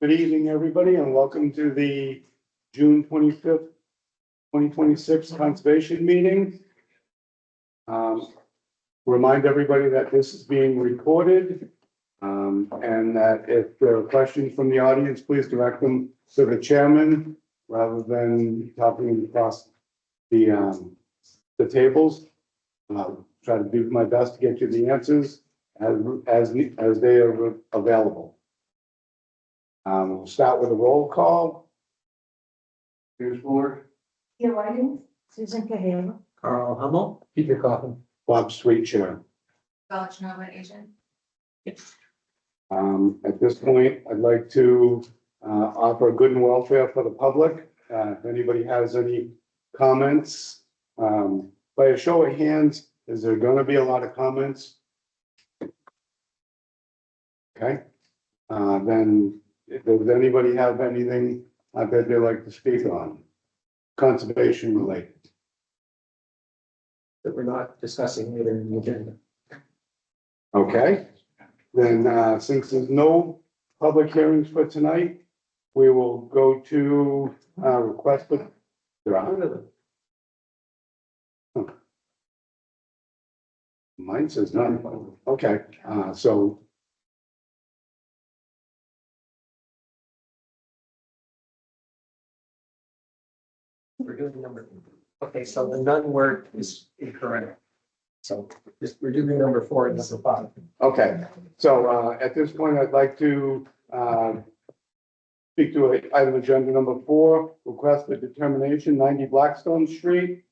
Good evening, everybody, and welcome to the June 25th, 2026 Conservation Meeting. Remind everybody that this is being recorded, and that if there are questions from the audience, please direct them to the chairman rather than talking across the tables. I'll try to do my best to get you the answers as they are available. We'll start with a roll call. Here's Board. Here, Whiting, Susan Cahill, Carl Hummel, Peter Coffin. Bob Sweetchair. Village Nova agent. At this point, I'd like to offer good and welfare for the public. If anybody has any comments, by a show of hands, is there going to be a lot of comments? Okay, then does anybody have anything that they'd like to speak on? Conservation related. That we're not discussing later in the agenda. Okay, then since there's no public hearings for tonight, we will go to request for. There are. Mine says none. Okay, so We're doing number, okay, so the none word is incorrect. So just, we're doing number 4 and number 5. okay, so at this point, I'd like to speak to item agenda number 4, request for determination 90 Blackstone Street.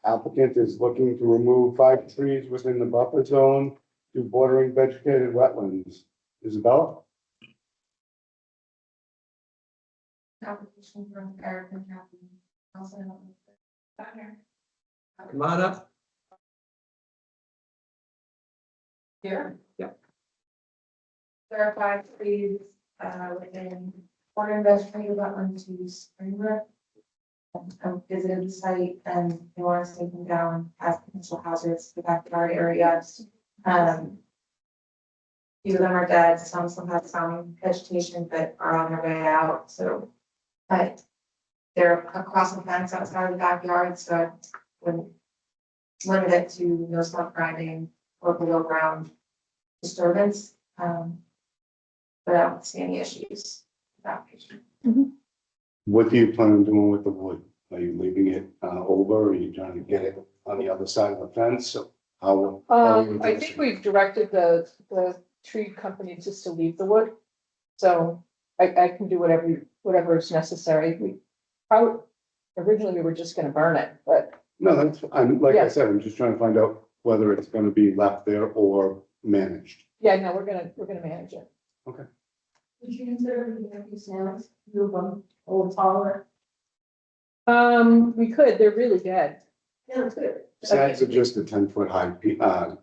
Applicant is looking to remove 5 trees within the buffer zone to bordering vegetated wetlands. Isabella? Application from Eric and Kathy. Also, Partner. Come on up. Here. Yeah. There are 5 trees, within Porter Vegetated Wetland to Springbrook. I visited the site and they want us to take them down as potential hazards to the backyard area. Few of them are dead, some still have some vegetation, but are on their way out, so. But they're across the fence outside of the backyard, so I wouldn't limit it to no slump grinding or below ground disturbance. But I don't see any issues with that application. What do you plan on doing with the wood? Are you leaving it over, or are you trying to get it on the other side of the fence? So how are you I think we've directed the tree company just to leave the wood. So I can do whatever is necessary. We probably, originally we were just gonna burn it, but No, that's, like I Yeah. said, I'm just trying to find out whether it's gonna be left there or managed. yeah, no, we're gonna manage it. Would you consider these snails, move them a little taller? We could, they're really dead. Yeah, that's good. Snags are just a 10-foot high,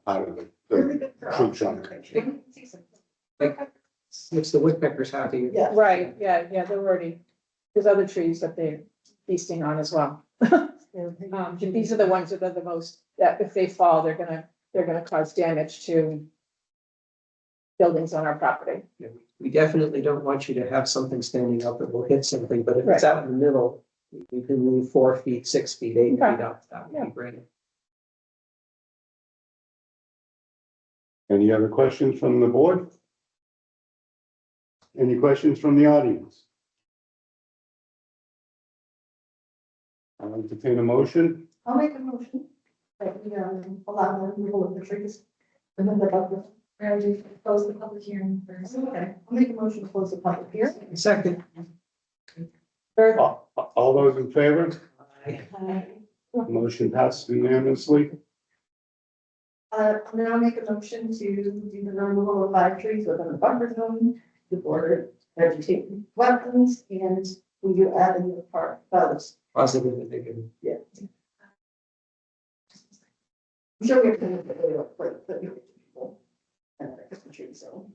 out of the tree trunk. Makes the woodpeckers happy. Yeah. Right, yeah, they're already, there's other trees that they're feasting on as well. These are the ones that are the most, that if they fall, they're gonna cause damage to buildings on our property. We definitely don't want you to have something standing up that will hit something, but if it's out in the middle, you can leave 4 feet, 6 feet, 8 feet Okay. up. That would be great. Any other questions from the board? Any questions from the audience? I'll entertain a motion. I'll make a motion that we allow the removal of the trees. And then the public, or do you close the public hearing first? Okay, I'll make a motion to close the public hearing. Second. Third, All those in favor? Aye. Motion passes unanimously. I'll now make a motion to do the removal of 5 trees within the buffer zone, the border vegetated wetlands, and we do add in the park those. Positive and negative. Yeah. I'm sure we have to move the video for people. And the tree zone.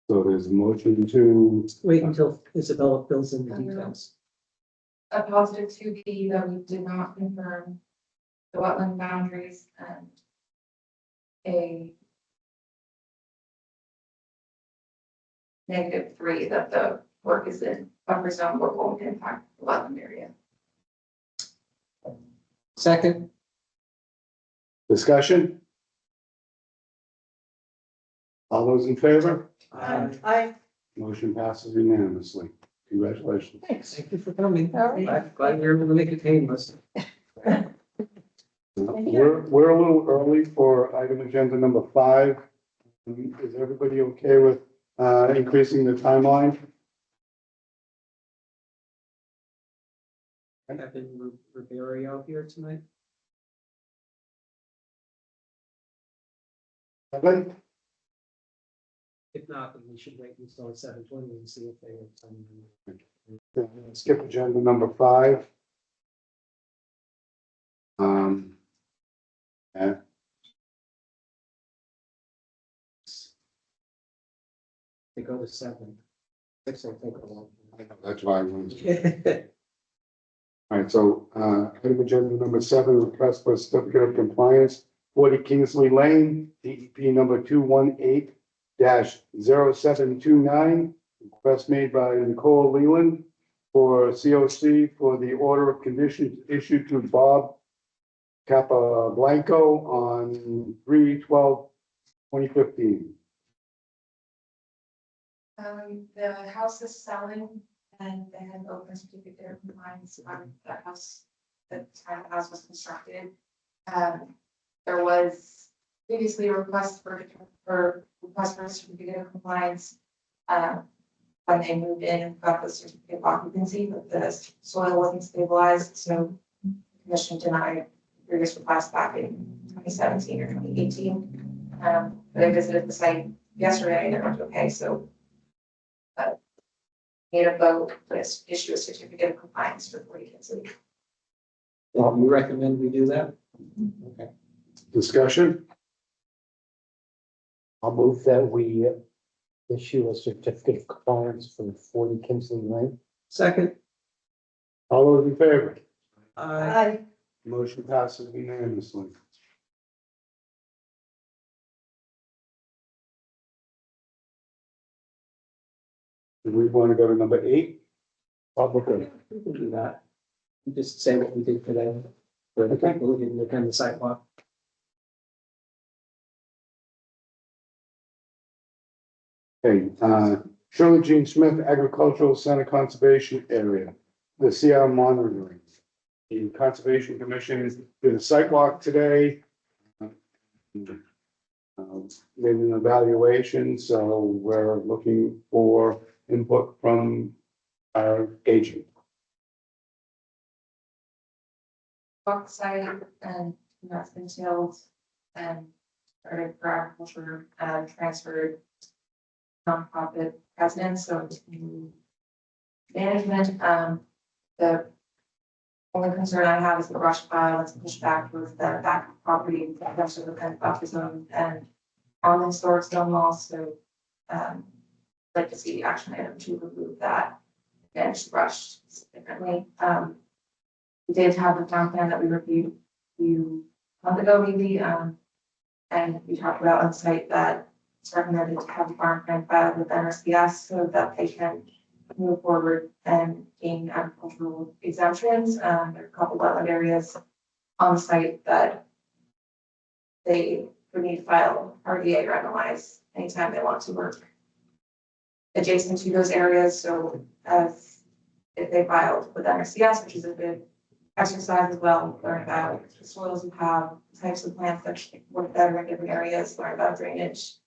So there's a motion to, Wait until Isabella fills in the details. A positive 2B that we did not confirm the wetland boundaries and a -3 that the work is in buffer zone or won't impact the wetland area. Second, Discussion? All those in favor? I, Motion passes unanimously. Congratulations. thanks. thank you for coming. All right. Glad you're able to make it painless. We're a little early for item agenda number 5. Is everybody okay with increasing the timeline? Kevin Ribeiro here tonight. Kevin? If not, then we should wait until 7:20 and see if they have time. Skip agenda number 5. Yeah. They go to 7. 6 will take a long That's why I wanted to. time. All right, so, item agenda number 7, request for certificate of compliance, 40 Kingsley Lane, DEP number 218-0729. Request made by Nicole Leland for COC for the order of conditions issued to Bob Capablanco on 3/12/2015. The house is selling and they had open certificate of compliance on the house, the time the house was constructed. There was previously a request for certificate of compliance. When they moved in and got the certificate of occupancy, but the soil wasn't stabilized, so the commission denied the previous request back in 2017 or 2018. But I visited the site yesterday and it was okay, so made a vote to issue a certificate of compliance for 40 Kingsley. You recommend we do that? Okay. Discussion? I'll move that we issue a certificate of compliance for 40 Kingsley Lane. Second. All those in favor? I, Motion passes unanimously. Do we want to go to number 8? Probably. We can do that. You just say what we did today. For the people who didn't attend the sidewalk. Okay, Shirley Jean Smith Agricultural Center Conservation Area, the CR monitoring. The Conservation Commission did a site walk today. Made an evaluation, so we're looking for input from our agent. Walk site and that's been tilled and started for agriculture and transferred nonprofit residents, so it's new management. The only concern I have is the brush pile that's pushed back towards the back property, the rest of the kind of buffer zone and on the historic stone wall, so like to see action item to remove that and just brush differently. We did have the town plan that we reviewed a few months ago, maybe, and we talked about on site that it's recommended to have a farm plan filed with NRCS so that they can move forward and gain agricultural exemptions. There are a couple of wetland areas on the site that they would need to file RDA or MLIs anytime they want to work adjacent to those areas. So as if they filed with NRCS, which is a good exercise as well, learn about the soils you have, types of plants that work better in different areas, learn about drainage.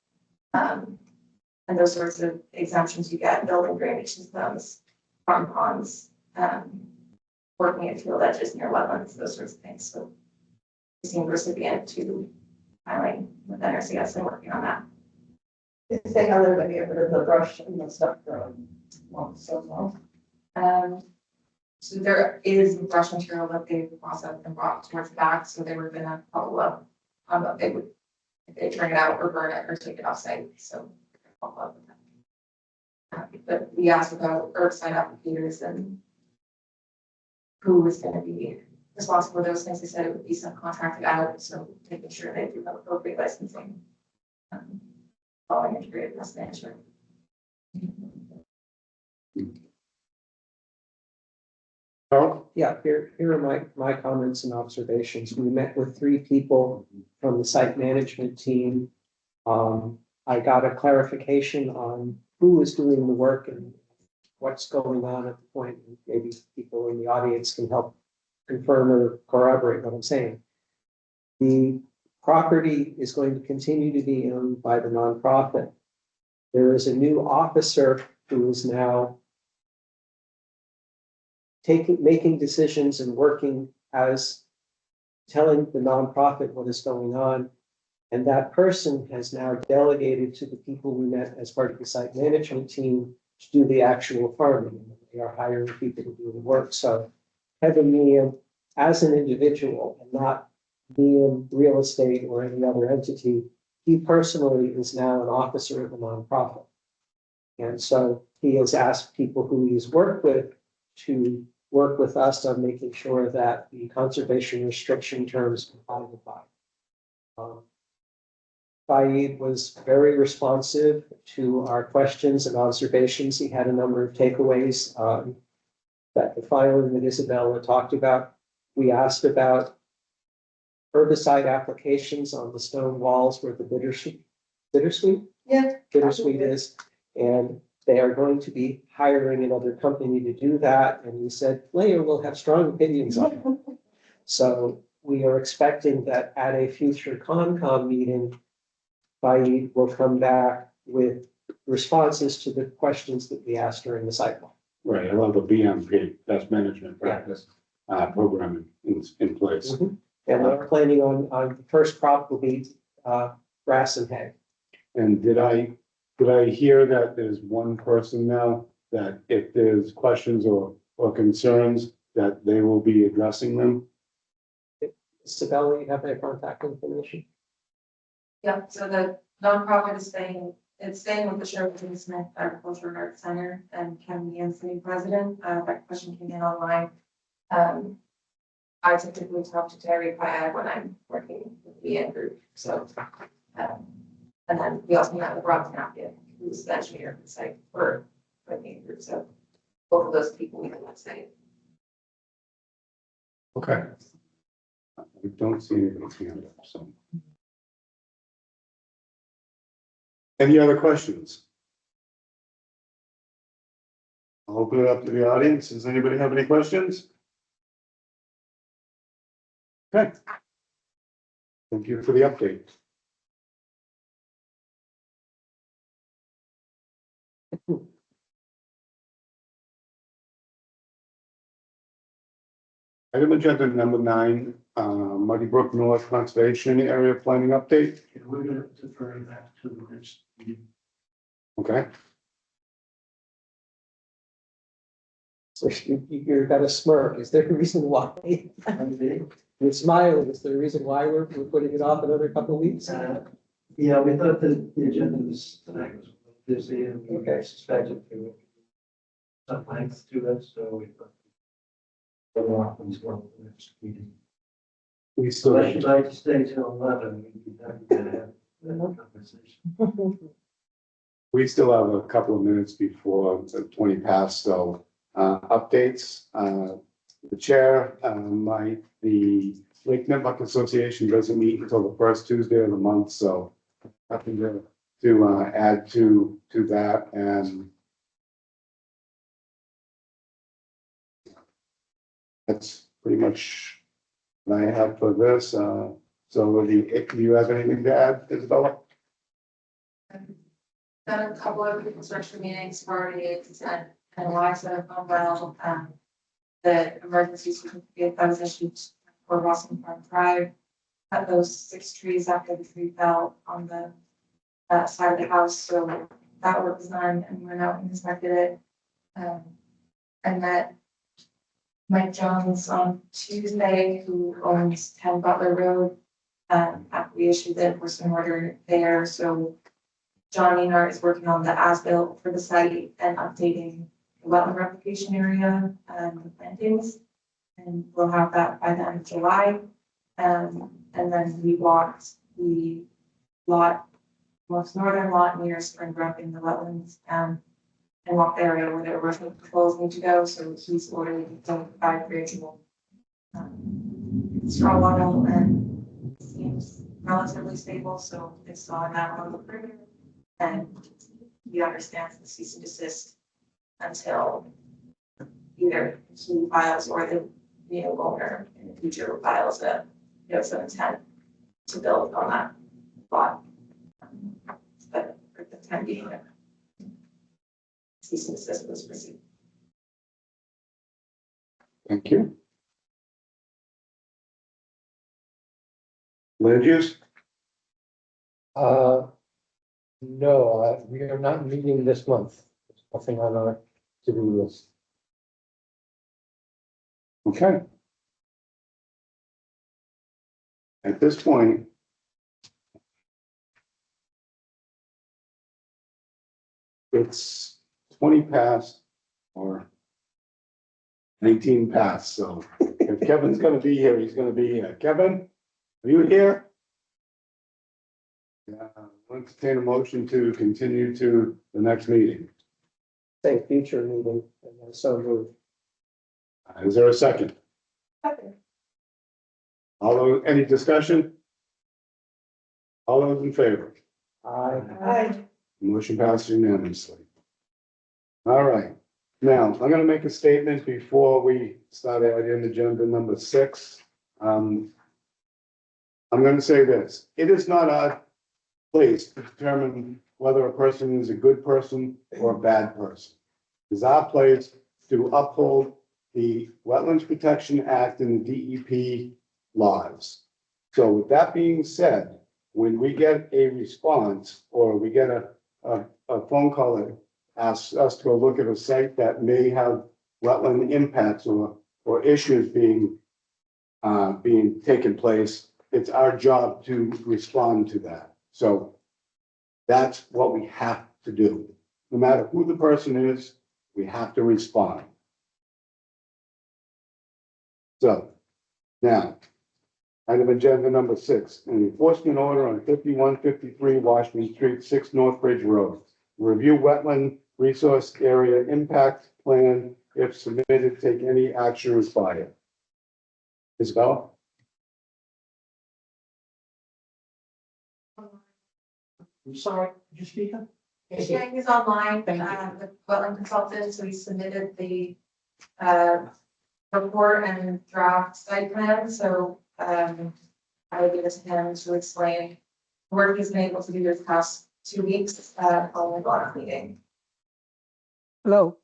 And those sorts of exemptions you get, building drainage systems, farm ponds, working at field edges near wetlands, those sorts of things. So we seem recipient to filing with NRCS and working on that. say how they're gonna get rid of the brush and the stuff growing. Well, so well. So there is brush material that they've processed and brought towards the back, so they were gonna follow up on what they would, if they turn it out or burn it or take it off site, so. Follow up with that. But we asked about herbicide applicators and who was gonna be responsible for those things. They said it would be subcontracted out, so making sure they do have appropriate licensing. Following integrated pest management. Carl? Yeah, here are my comments and observations. We met with 3 people from the site management team. I got a clarification on who is doing the work and what's going on at the point. Maybe people in the audience can help confirm or corroborate what I'm saying. The property is going to continue to be owned by the nonprofit. There is a new officer who is now making decisions and working as telling the nonprofit what is going on. And that person has now delegated to the people we met as part of the site management team to do the actual farming. They are hiring people to do the work. So having me as an individual and not being real estate or any other entity, he personally is now an officer of the nonprofit. And so he has asked people who he's worked with to work with us on making sure that the conservation restriction terms comply with that. Faid was very responsive to our questions and observations. He had a number of takeaways that the filing that Isabella talked about. We asked about herbicide applications on the stone walls where the bittersweet is. And they are going to be hiring another company to do that. And he said, later we'll have strong opinions on it. So we are expecting that at a future ConCom meeting, Faid will come back with responses to the questions that we asked during the cycle. Right, I love the BMP, best management practice, programming in place. And we're planning on the first crop will be grass and hay. And did I hear that there's one person now that if there's questions or concerns, that they will be addressing them? Isabella, you have their contact information? Yep, so the nonprofit is staying with the Sherwood Smith Agricultural and Arts Center and Kevin Yancey, president. That question came in online. I typically talk to Terry Payad when I'm working with the EN group. So, and then we also have Rob Tapia, who's the engineer at the site for the EN group. So both of those people we can say. Okay. I don't see anything here, so. Any other questions? I'll open it up to the audience. Does anybody have any questions? Okay. Thank you for the update. Item agenda number 9, Muddy Brook North Conservation Area Planning Update. We're gonna defer that to the next meeting. Okay. So you've got a smirk. Is there a reason why? You're smiling. Is there a reason why we're putting it off another couple of weeks? Yeah, we thought that the agenda was tonight was busy and we Okay. suspected there would be some length to it, so we thought. Go off as well for the next meeting. We So still, unless you'd like to stay till 11, we'd be happy to have that conversation. we still have a couple of minutes before the 20 past, so updates. The chair, the Lake Nipmuc Association doesn't meet until the first Tuesday of the month, so nothing to add to that. And that's pretty much what I have for this. So do you have anything to add, Isabella? Done a couple of construction meetings for and why that have gone well. The emergency certificate that was issued for Boston Park Drive. Cut those 6 trees after the tree fell on the side of the house. So that work was done and went out and inspected it. And met Mike Jones on Tuesday, who owns 10 Butler Road. After we issued the enforcement order there. So John Enart is working on the as-built for the site and updating the wetland replication area and the plantings. And we'll have that by the end of July. And then we walked the lot, most northern lot near Springbrook in the wetlands. and walk the area where the erosion controls need to go, so he's already done 5 grades of straw level and seems relatively stable, so it's not that on the perimeter. And he understands the cease and desist until either he files or the new owner in the future files a notice of intent to build on that lot. But for the time being, cease and desist was received. Thank you. Land use? No, we are not meeting this month. There's nothing on our to-do list. Okay. At this point, it's 20 past or 19 past, so if Kevin's gonna be here, he's gonna be here. Kevin, are you here? Yeah, I'll entertain a motion to continue to the next meeting. Say future meeting, and then so moved. Is there a second? Any discussion? All those in favor? Aye. Motion passed unanimously. All right, now, I'm gonna make a statement before we start adding agenda number 6. I'm gonna say this, it is not our place to determine whether a person is a good person or a bad person. It's our place to uphold the Wetlands Protection Act and the DEP laws. So with that being said, when we get a response or we get a phone call that asks us to go look at a site that may have wetland impacts or issues being taken place, it's our job to respond to that. So that's what we have to do. No matter who the person is, we have to respond. So now, item agenda number 6, an enforcement order on 5153 Washington Street, 6 North Bridge Road. Review wetland resource area impact plan. If submitted, take any action required. Isabel? I'm sorry, could you speak up? Yeah, he's online, Thank you. the wetland consultant, so he submitted the report and draft site plan, so I would give it to him to explain the work he's been able to do this past 2 weeks following the last meeting. Hello.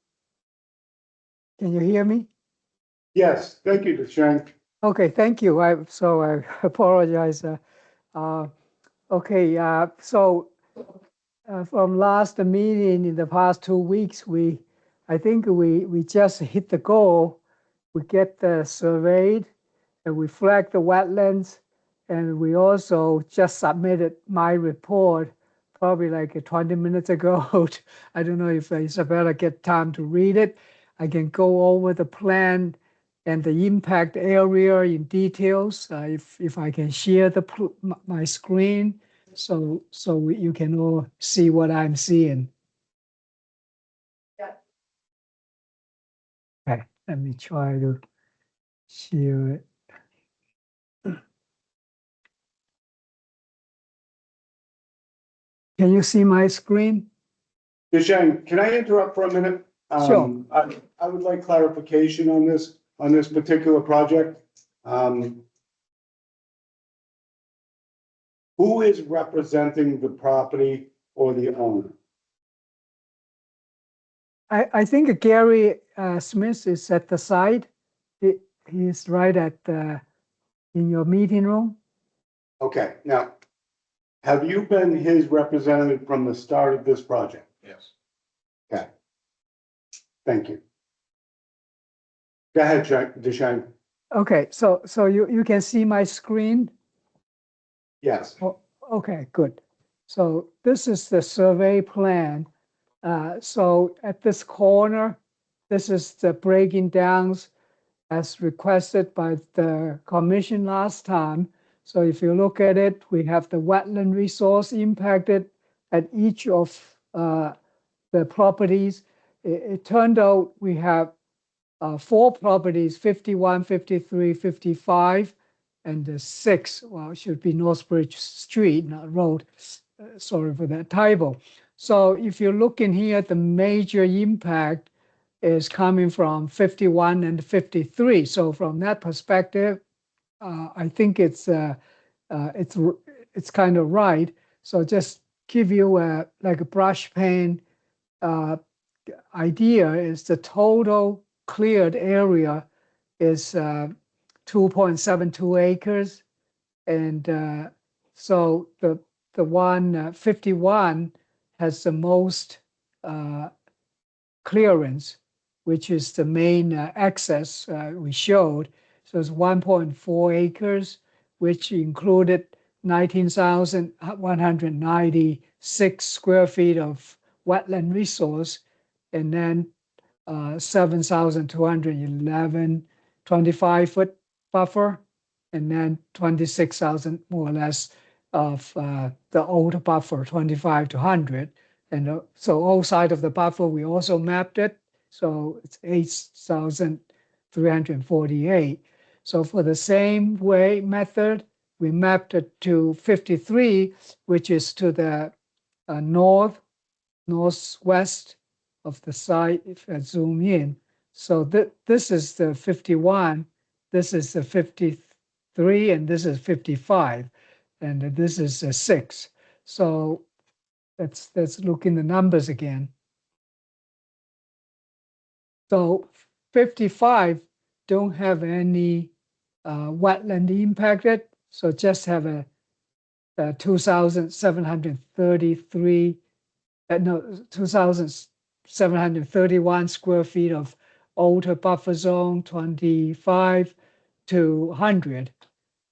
Can you hear me? Yes, thank you, DeShank. Okay, thank you. I apologize. Okay, from last meeting in the past 2 weeks, I think we just hit the goal. We get the surveyed and we flag the wetlands, and we also just submitted my report probably like 20 minutes ago. I don't know if Isabella get time to read it. I can go over the plan and the impact area in details. If I can share my screen, so you can all see what I'm seeing. Yeah. Okay, let me try to share it. Can you see my screen? DeShank, can I interrupt for a minute? Sure. I would like clarification on this particular project. Who is representing the property or the owner? I think Gary Smith is at the side. He's right at in your meeting room. Okay, now, have you been his representative from the start of this project? Yes. Okay. Thank you. Go ahead, DeShank. Okay, so you can see my screen. Yes. Oh, okay, good. So this is the survey plan. So at this corner, this is the breaking downs as requested by the commission last time. So if you look at it, we have the wetland resource impacted at each of the properties. it turned out we have 4 properties, 51, 53, 55, and the 6, well, it should be Northbridge Street, not road. Sorry for that typo. So if you look in here, the major impact is coming from 51 and 53. So from that perspective, I think it's kind of right. So just give you like a brush pen idea is the total cleared area is 2.72 acres. And so the one 51 has the most clearance, which is the main access we showed. So it's 1.4 acres, which included 19,196 square feet of wetland resource, and then 7,211 25-foot buffer, and then 26,000 more or less of the old buffer, 25 to 100. And so all side of the buffer, we also mapped it. So it's 8,348. So for the same way method, we mapped it to 53, which is to the northwest of the site, if I zoom in. So this is the 51, this is the 53, and this is 55, and this is a 6. So let's look in the numbers again. So 55 don't have any wetland impacted, so just have a 2,733, 2,731 square feet of outer buffer zone, 25 to 100.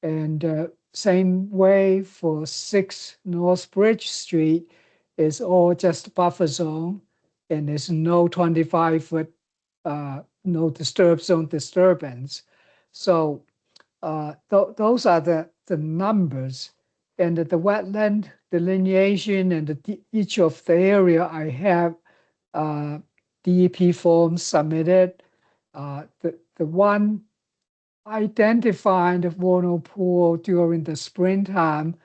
And same way for 6 North Bridge Street is all just buffer zone, and there's no 25-foot, no disturb zone disturbance. So those are the numbers, and the wetland delineation and each of the area I have DEP forms submitted. The one identified the vernal pool during the springtime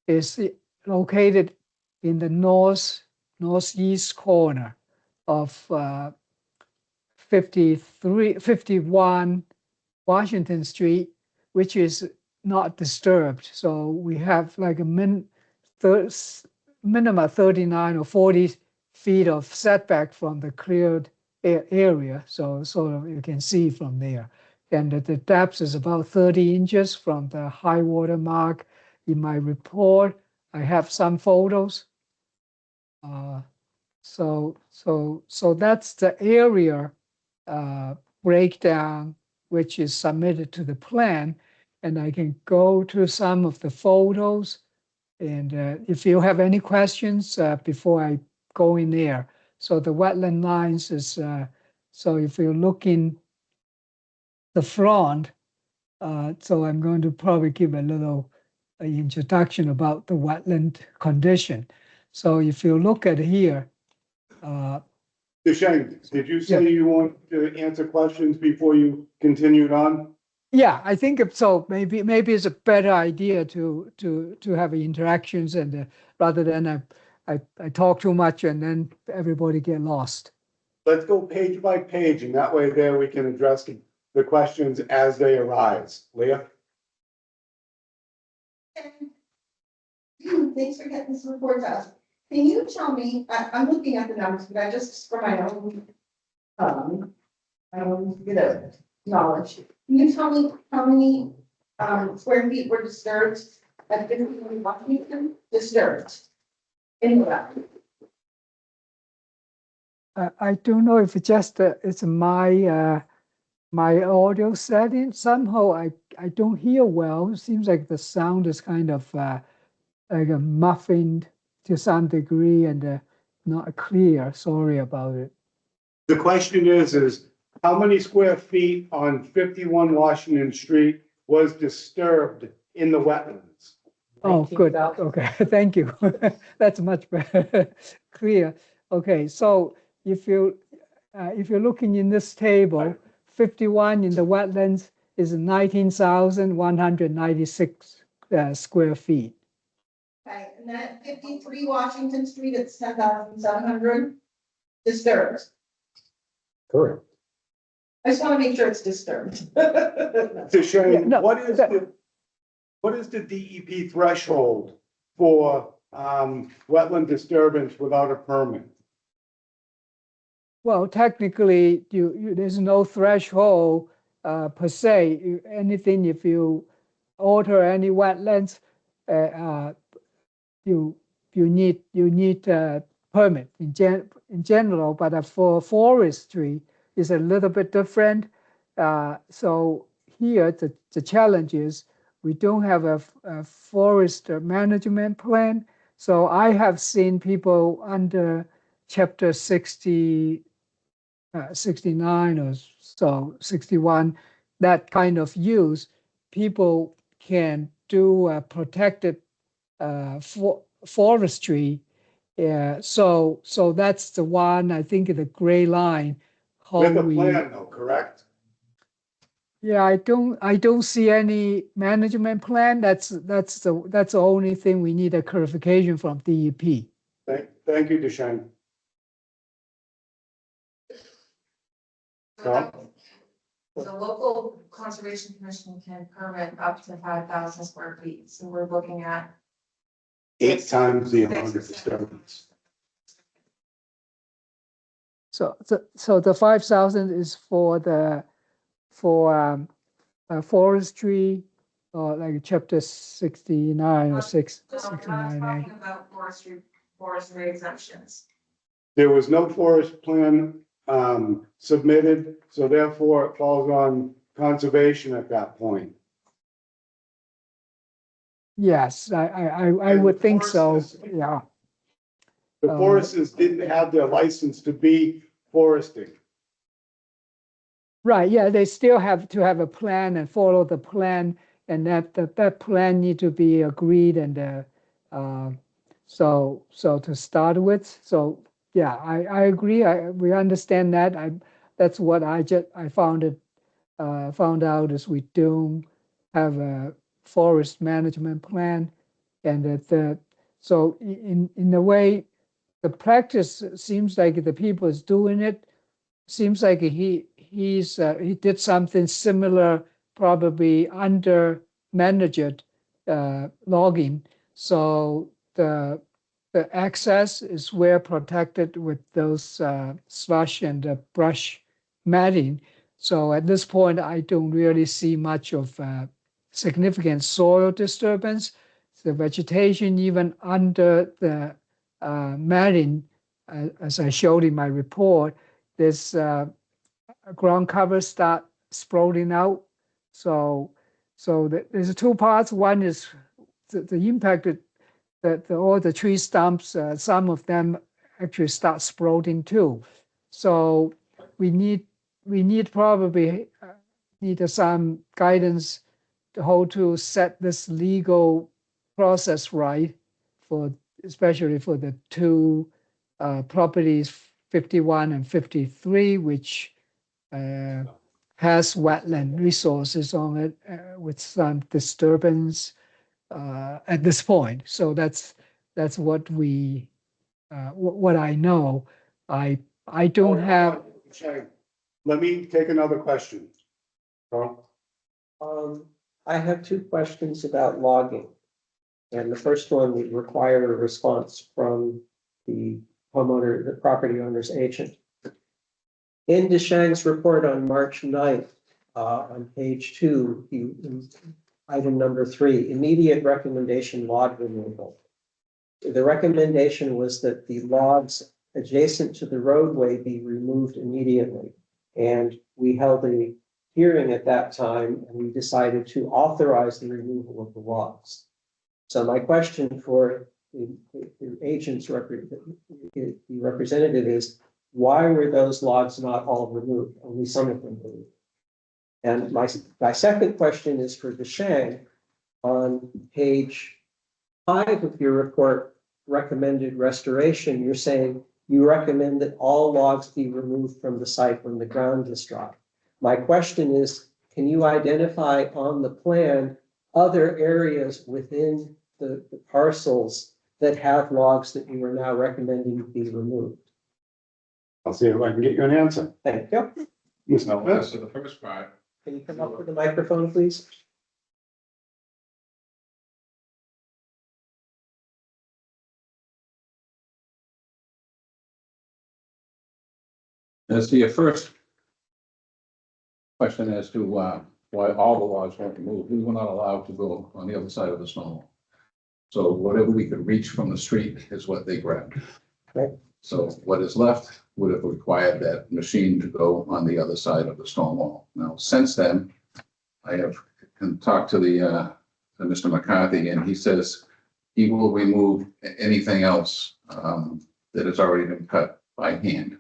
is located in the northeast corner of 51 Washington Street, which is not disturbed. So we have like a minimum 39 or 40 feet of setback from the cleared area. So sort of you can see from there. And the depth is about 30 inches from the high water mark. In my report, I have some photos. So that's the area breakdown, which is submitted to the plan. And I can go to some of the photos. And if you have any questions before I go in there. So the wetland lines is, so if you look in the front, so I'm going to probably give a little introduction about the wetland condition. So if you look at here. Duchesne, did you say you want to answer questions before you continued on? Yeah, I think so. Maybe it's a better idea to have interactions, and rather than I talk too much and then everybody get lost. Let's go page by page, and that way there we can address the questions as they arise. Leah? Thanks for getting this report to us. Can you tell me, I'm looking at the numbers, but I just for my own, knowledge. Can you tell me how many, square feet were disturbed at 51 Washington? Disturbed in the wetland? I don't know if it's just it's my my audio setting. Somehow I don't hear well. It seems like the sound is kind of like a muffled to some degree and not clear. Sorry about it. The question is how many square feet on 51 Washington Street was disturbed in the wetlands? Oh, good. 19,000. Okay, thank you. That's much better. Clear. Okay, so if you if you're looking in this table, 51 in the wetlands is 19,196 square feet. Okay, and then at 53 Washington Street, it's 10,700 disturbed. Correct. I just want to make sure it's disturbed. Deshane, Yeah, no, what is the DEP threshold for, wetland disturbance without a permit? Well, technically, there's no threshold per se. Anything, if you alter any wetlands, you need a permit in general. But for forestry, is a little bit different. So here, the challenge is we don't have a forest management plan. So I have seen people under Chapter 69 or so, 61, that kind of use, people can do protected forestry. Yeah, so that's the one, I think, the gray line. How With a we, plan though, correct? yeah, I don't see any management plan. That's the only thing we need a clarification from DEP. Thank you, Deshane. Tom? The local conservation commission can permit up to 5,000 square feet, so we're looking at 8 times the amount of disturbance. So the 5,000 is for forestry, or like Chapter 69 or 69A. talking about forestry exemptions. There was no forest plan submitted, so therefore it falls on conservation at that point. Yes, I would think so, yeah. The foresters didn't have their license to be foresting. Right, yeah, they still have to have a plan and follow the plan, and that plan need to be agreed, and so to start with, so yeah, I agree. We understand that. That's what I found out is we don't have a forest management plan, and so in a way, the practice seems like the people is doing it. Seems like he did something similar, probably under managed logging. So the access is well protected with those slush and brush matting. So at this point, I don't really see much of significant soil disturbance. The vegetation, even under the matting, as I showed in my report, there's ground cover start sprouting out. So there's 2 parts. One is the impacted that all the tree stumps, some of them actually start sprouting too. So we need probably need some guidance to how to set this legal process right, for especially for the 2 properties, 51 and 53, which has wetland resources on it with some disturbance at this point. So that's what what I know. I don't have. Let me take another question. Carl? I have 2 questions about logging. And the first one would require a response from the homeowner, the property owner's agent. In Deshang's report on March 9th, on page 2, item number 3, immediate recommendation log removal. The recommendation was that the logs adjacent to the roadway be removed immediately. And we held a hearing at that time, and we decided to authorize the removal of the logs. So my question for the agent's representative is, why were those logs not all removed? Only some of them removed. And my second question is for Deshang. On page 5 of your report, recommended restoration, you're saying you recommend that all logs be removed from the site when the ground is dry. My question is, can you identify on the plan other areas within the parcels that have logs that you are now recommending be removed? I'll see if I can get you an answer. Thank you. Mr. As Smith? to the first part, Can you come up with the microphone, please? as to your first question as to why all the logs weren't removed, we were not allowed to go on the other side of the stone wall. So whatever we could reach from the street is what they grabbed. Right. So what is left would have required that machine to go on the other side of the stone wall. Now, since then, I have talked to to Mr. McCarthy, and he says he will remove anything else that has already been cut by hand.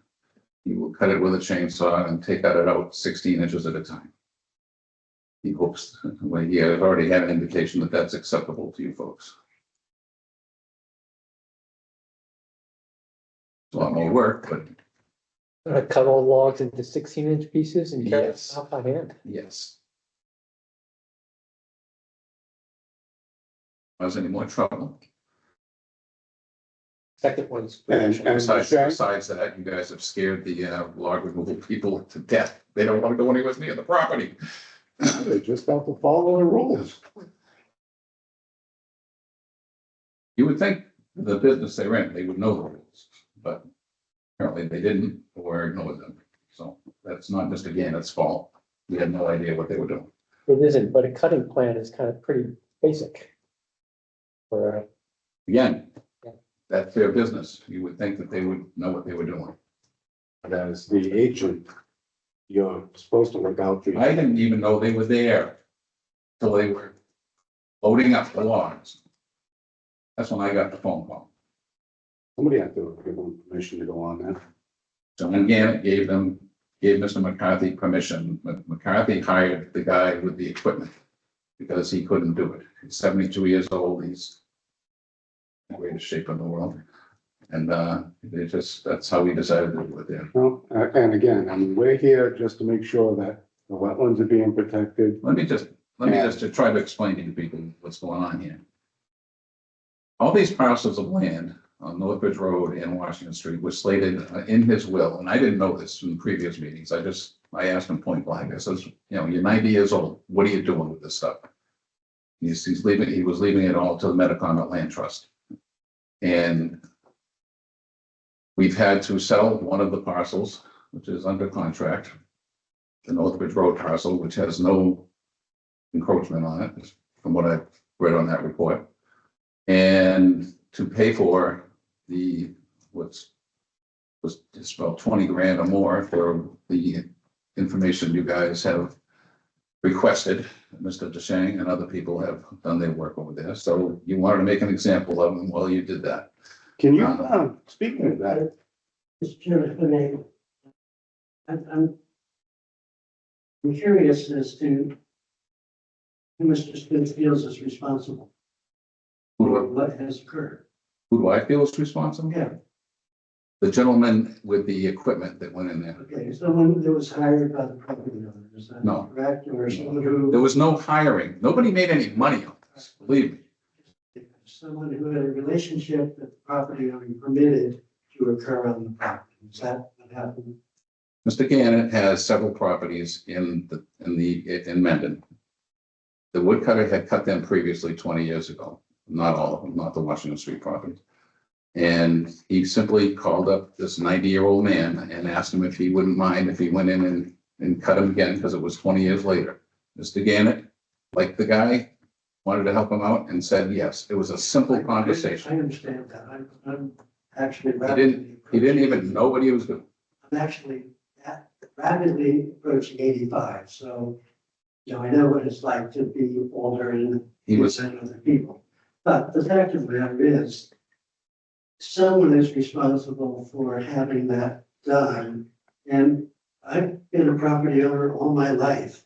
He will cut it with a chainsaw and take it out 16 inches at a time. He hopes, well, he has already had an indication that that's acceptable to you folks. It's a lot more work, but Cut all logs into 16-inch pieces and carry them Yes. out by hand. yes. Cause any more trouble. Second one's. And Besides, Shane? besides that, you guys have scared the log removal people to death. They don't want to go anywhere near the property. They just have to follow the rules. You would think the business they're in, they would know the rules, but apparently they didn't or ignored them. So that's not Mr. Gannett's fault. We had no idea what they were doing. It isn't, but a cutting plan is kind of pretty basic. For, Again, that's their business. You would think that they would know what they were doing. But as the agent, you're supposed to look out for. I didn't even know they were there till they were loading up the logs. That's when I got the phone call. Somebody had to give them permission to go on there. John Gannett gave Mr. McCarthy permission. McCarthy hired the guy with the equipment because he couldn't do it. He's 72 years old. He's in the greatest shape in the world. And that's how we decided to do it there. Well, and again, I mean, we're here just to make sure that the wetlands are being protected. Let me just to try to explain to people what's going on here. All these parcels of land on Northbridge Road and Washington Street were slated in his will, and I didn't know this from previous meetings. I asked him point blank. I says, you're 90 years old. What are you doing with this stuff? He was leaving it all to the Mendonma Land Trust. And we've had to sell one of the parcels, which is under contract, the Northbridge Road parcel, which has no encroachment on it, from what I've read on that report. And to pay for was just about 20 grand or more for the information you guys have requested. Mr. DeShang and other people have done their work over there. So you wanted to make an example of them. Well, you did that. Can you, speaking of that, Mr. Chairman, if I may, I'm curious as to who Mr. Smith feels is responsible for what has occurred. Who do I feel is responsible? Yeah, The gentleman with the equipment that went in there. okay, someone that was hired by the property owner, is that No. correct? Or someone There who, was no hiring. Nobody made any money on this, believe me. someone who had a relationship that the property owner permitted to occur on the property, is that what happened? Mr. Gannett has several properties in Mendon. The woodcutter had cut them previously 20 years ago, not all of them, not the Washington Street property. And he simply called up this 90-year-old man and asked him if he wouldn't mind if he went in and cut him again, because it was 20 years later. Mr. Gannett, like the guy, wanted to help him out and said yes. It was a simple conversation. I understand that. I'm actually. He didn't even know what he was doing. I'm actually rapidly approaching 85, so, I know what it's like to be older and He was, than other people. But the fact of the matter is, someone is responsible for having that done. And I've been a property owner all my life.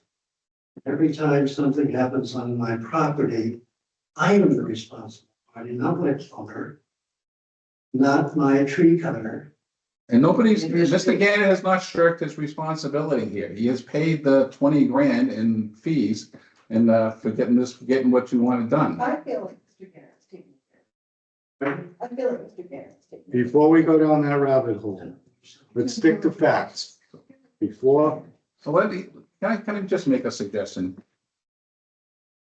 Every time something happens on my property, I am the responsible party, not my owner, not my tree cutter, And Mr. Gannon has not shirked his responsibility here. He has paid the 20 grand in fees and, for getting what you wanted done. I feel like Mr. Garrett's taking care. I feel like Mr. Garrett's taking care. Before we go down that rabbit hole, let's stick to facts. Before, So can I just make a suggestion?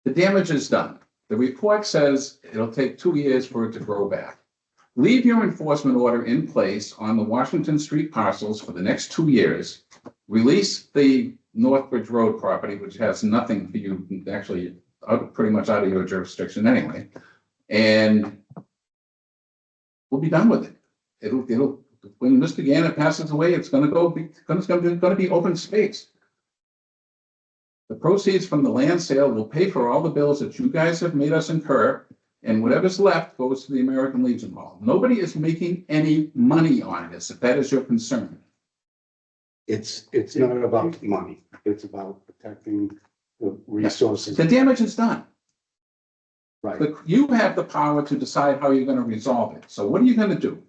The damage is done. The report says it'll take 2 years for it to grow back. Leave your enforcement order in place on the Washington Street parcels for the next 2 years. Release the Northbridge Road property, which has nothing for you, actually, pretty much out of your jurisdiction anyway. And we'll be done with it. It'll, when Mr. Gannon passes away, it's gonna be open space. The proceeds from the land sale will pay for all the bills that you guys have made us incur, and whatever's left goes to the American Legion Hall. Nobody is making any money on this, if that is your concern. it's not about money. It's about protecting the resources. The damage is done. Right. But you have the power to decide how you're gonna resolve it. So what are you gonna do?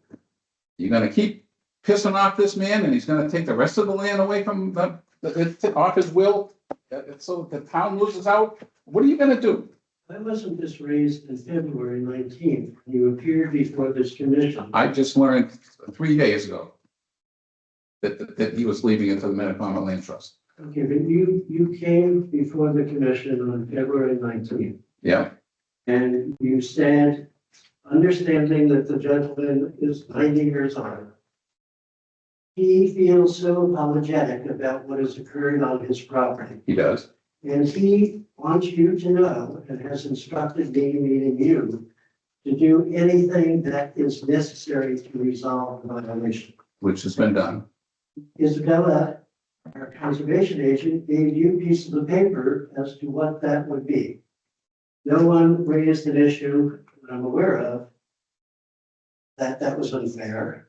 You're gonna keep pissing off this man and he's gonna take the rest of the land away from off his will? So the town loses out? What are you gonna do? I wasn't just raised in February 19th. You appeared before this commission. I just learned 3 days ago that he was leaving it to the mendonma Land Trust. Okay, but you came before the commission on February 19th. Yeah, And you said, understanding that the gentleman is 90 years old, he feels so apologetic about what has occurred on his property. he does. And he wants you to know, and has instructed me, meaning you, to do anything that is necessary to resolve the violation. Which has been done. Isabella, our conservation agent, gave you pieces of paper as to what that would be. No one raised an issue that I'm aware of that was unfair,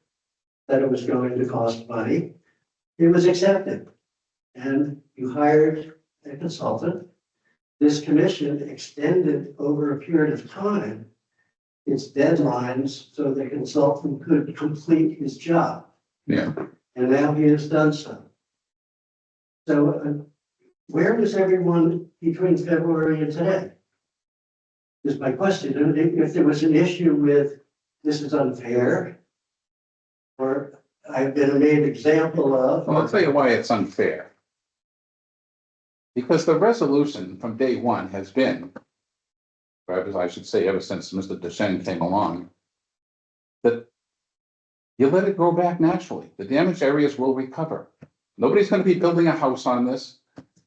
that it was going to cost money. It was accepted. And you hired a consultant. This commission extended over a period of time its deadlines so the consultant could complete his job. Yeah. And now he has done so. So where was everyone between February and today? Is my question. And if there was an issue with this is unfair, or I've been made example of. Well, I'll tell you why it's unfair. Because the resolution from day one has been, or I should say ever since Mr. Deschênes came along, that you let it grow back naturally. The damaged areas will recover. Nobody's going to be building a house on this.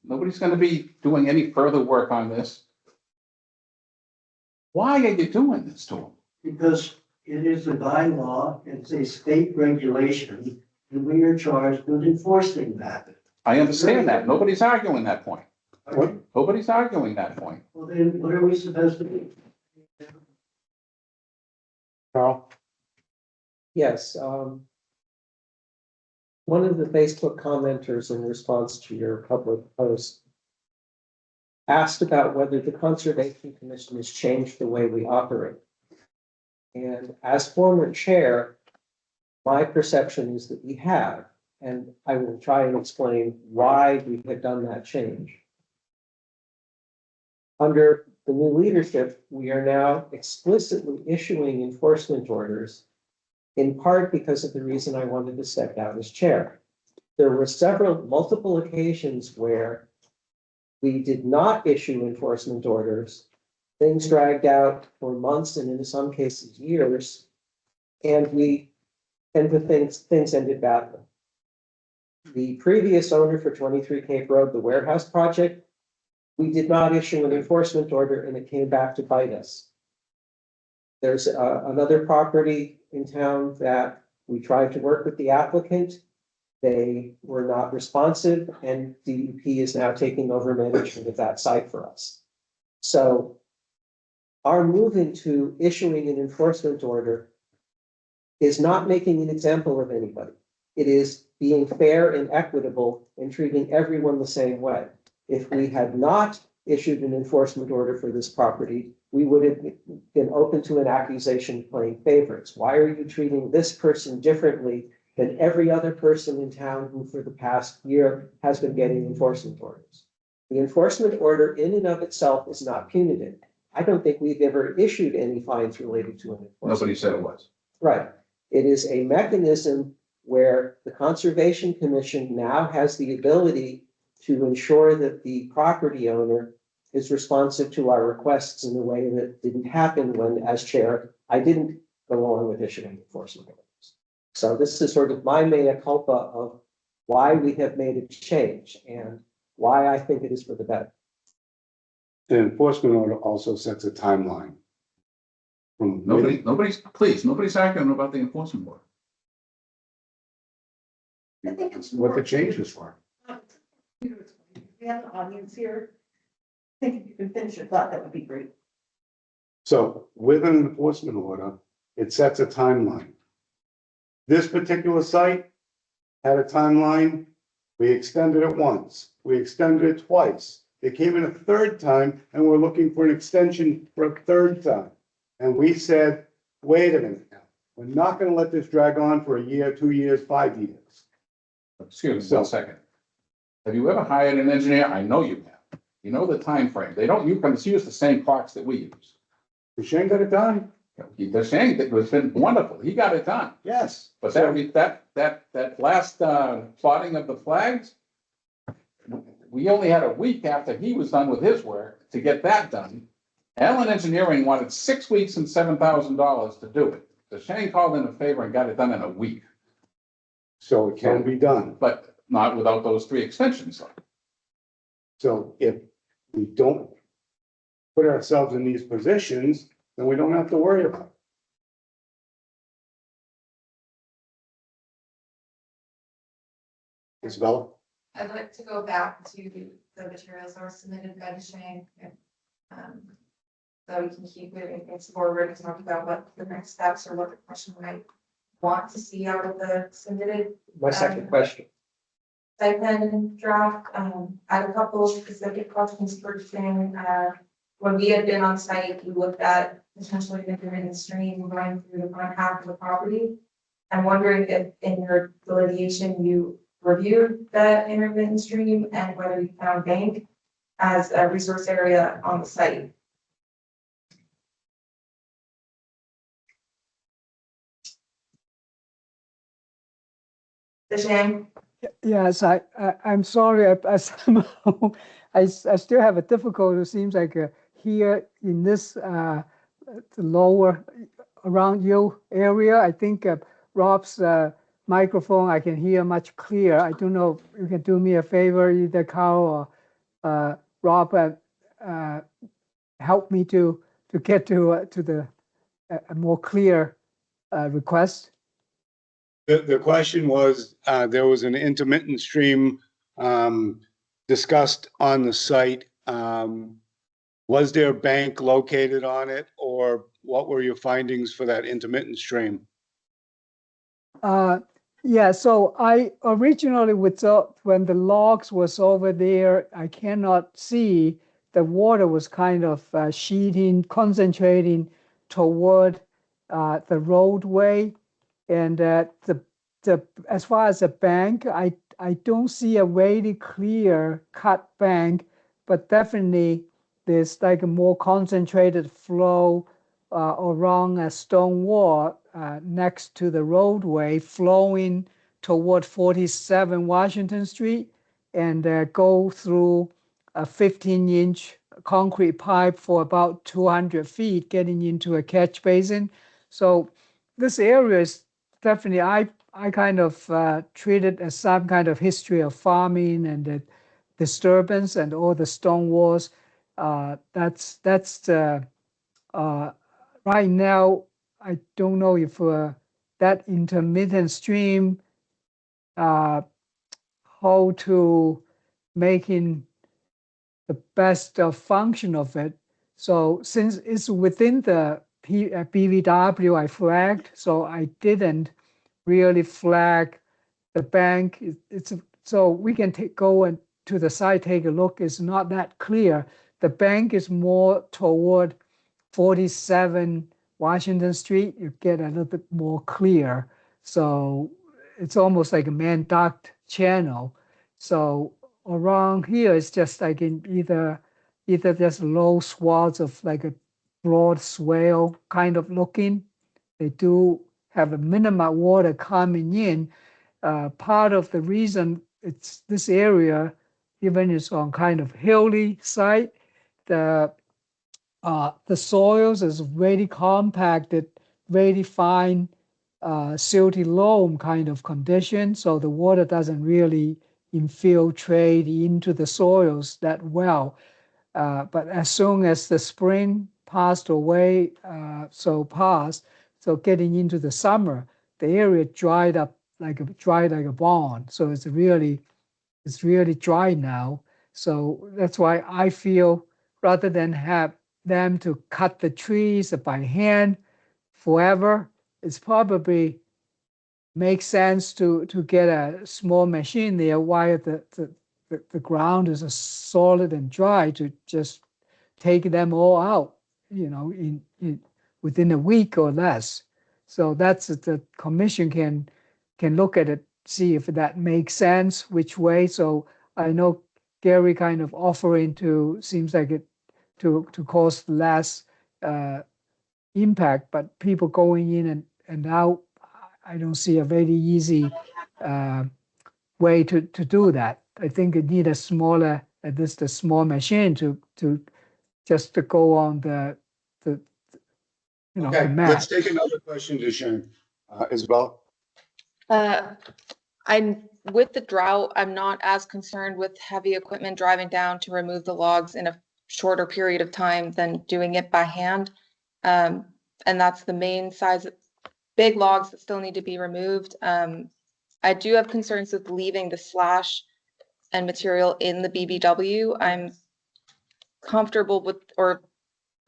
Nobody's going to be doing any further work on this. Why are you doing this to them? Because it is a bylaw, it's a state regulation, and we are charged with enforcing that. I understand that. Nobody's arguing that point. What? Nobody's arguing that point. Well, then what are we supposed to do? Carl? Yes, one of the Facebook commenters in response to your public post asked about whether the Conservation Commission has changed the way we operate. And as former chair, my perception is that we have, and I will try and explain why we have done that change. Under the new leadership, we are now explicitly issuing enforcement orders, in part because of the reason I wanted to step down as chair. There were multiple occasions where we did not issue enforcement orders. Things dragged out for months and in some cases years, and things ended badly. The previous owner for 23 Cape Road, the warehouse project, we did not issue an enforcement order and it came back to bite us. There's another property in town that we tried to work with the applicant. They were not responsive and DEP is now taking over management of that site for us. So our move into issuing an enforcement order is not making an example of anybody. It is being fair and equitable and treating everyone the same way. If we had not issued an enforcement order for this property, we would have been open to an accusation of playing favorites. Why are you treating this person differently than every other person in town who for the past year has been getting enforcement orders. The enforcement order in and of itself is not punitive. I don't think we've ever issued any fines related to an enforcement. Nobody said it was. Right. It is a mechanism where the Conservation Commission now has the ability to ensure that the property owner is responsive to our requests in a way that didn't happen when, as chair, I didn't go along with issuing enforcement orders. So this is sort of my mea culpa of why we have made a change and why I think it is for the better. The enforcement order also sets a timeline. From Nobody's arguing about the enforcement order. I think it's what more. the changes were. We have an audience here. I think if you can finish your thought, that would be great. So with an enforcement order, it sets a timeline. This particular site had a timeline. We extended it once. We extended it twice. They came in a third time and we're looking for an extension for a third time. And we said, wait a minute now. We're not going to let this drag on for a year, 2 years, 5 years. Excuse me, 1 second. Have you ever hired an engineer? I know you have. You know the time frame. They don't, you can use the same clocks that we use. Shane got it done. They're saying that it's been wonderful. He got it done. Yes. But that last plotting of the flags, we only had a week after he was done with his work to get that done. Allen Engineering wanted 6 weeks and $7,000 to do it. So Shane called in a favor and got it done in a week, So it can be done. but not without those 3 extensions. So if we don't put ourselves in these positions, then we don't have to worry about it. Isabella? I'd like to go back to the materials that were submitted by the Shane. So we can keep moving things forward and talk about what the next steps or what the commission might want to see out of the submitted My second question. site plan draft. I had a couple of specific questions for Shane. When we had been on site, we looked at potentially the intermittent stream running through the front half of the property. I'm wondering if in your delineation, you reviewed the intermittent stream and whether you found bank as a resource area on the site. Shane? Yes, I'm sorry, I somehow, I still have a difficulty, it seems like here in this, the lower around you area, I think Rob's microphone, I can hear much clearer. I don't know if you can do me a favor, either Carl or Rob, help me to get to the a more clear request. The question was, there was an intermittent stream discussed on the site. Was there a bank located on it, or what were your findings for that intermittent stream? Yeah, so I originally when the logs was over there, I cannot see the water was kind of sheeting, concentrating toward the roadway. And as far as the bank, I don't see a really clear cut bank, but definitely there's like a more concentrated flow around a stone wall next to the roadway flowing toward 47 Washington Street and go through a 15-inch concrete pipe for about 200 feet getting into a catch basin. So this area is definitely, I kind of treat it as some kind of history of farming and the disturbance and all the stone walls. That's right now, I don't know if that intermittent stream, how to making the best function of it. So since it's within the BVW, I flagged, so I didn't really flag the bank. So we can go and to the site, take a look. It's not that clear. The bank is more toward 47 Washington Street. You get a little bit more clear. So it's almost like a man duct channel. So around here, it's just like in either just low swaths of like a broad swale kind of looking. They do have a minimum water coming in. Part of the reason it's this area, even it's on kind of hilly site, the soils is very compacted, very fine, silty loam kind of condition. So the water doesn't really infiltrate into the soils that well. But as soon as the spring passed away, so getting into the summer, the area dried up like a bone. So it's really dry now. So that's why I feel rather than have them to cut the trees by hand forever, it's probably makes sense to get a small machine there while the ground is solid and dry to just take them all out, in within a week or less. So that's the commission can look at it, see if that makes sense, which way. So I know Gary kind of offering to seems like it to cause less impact, but people going in and out, I don't see a very easy way to do that. I think it need a smaller, at least a small machine to just to go on the the Okay, map. let's take another question, Deshane. Isabel? I'm with the drought, I'm not as concerned with heavy equipment driving down to remove the logs in a shorter period of time than doing it by hand. And that's the main size, big logs that still need to be removed. I do have concerns with leaving the slash and material in the BBW. I'm comfortable with, or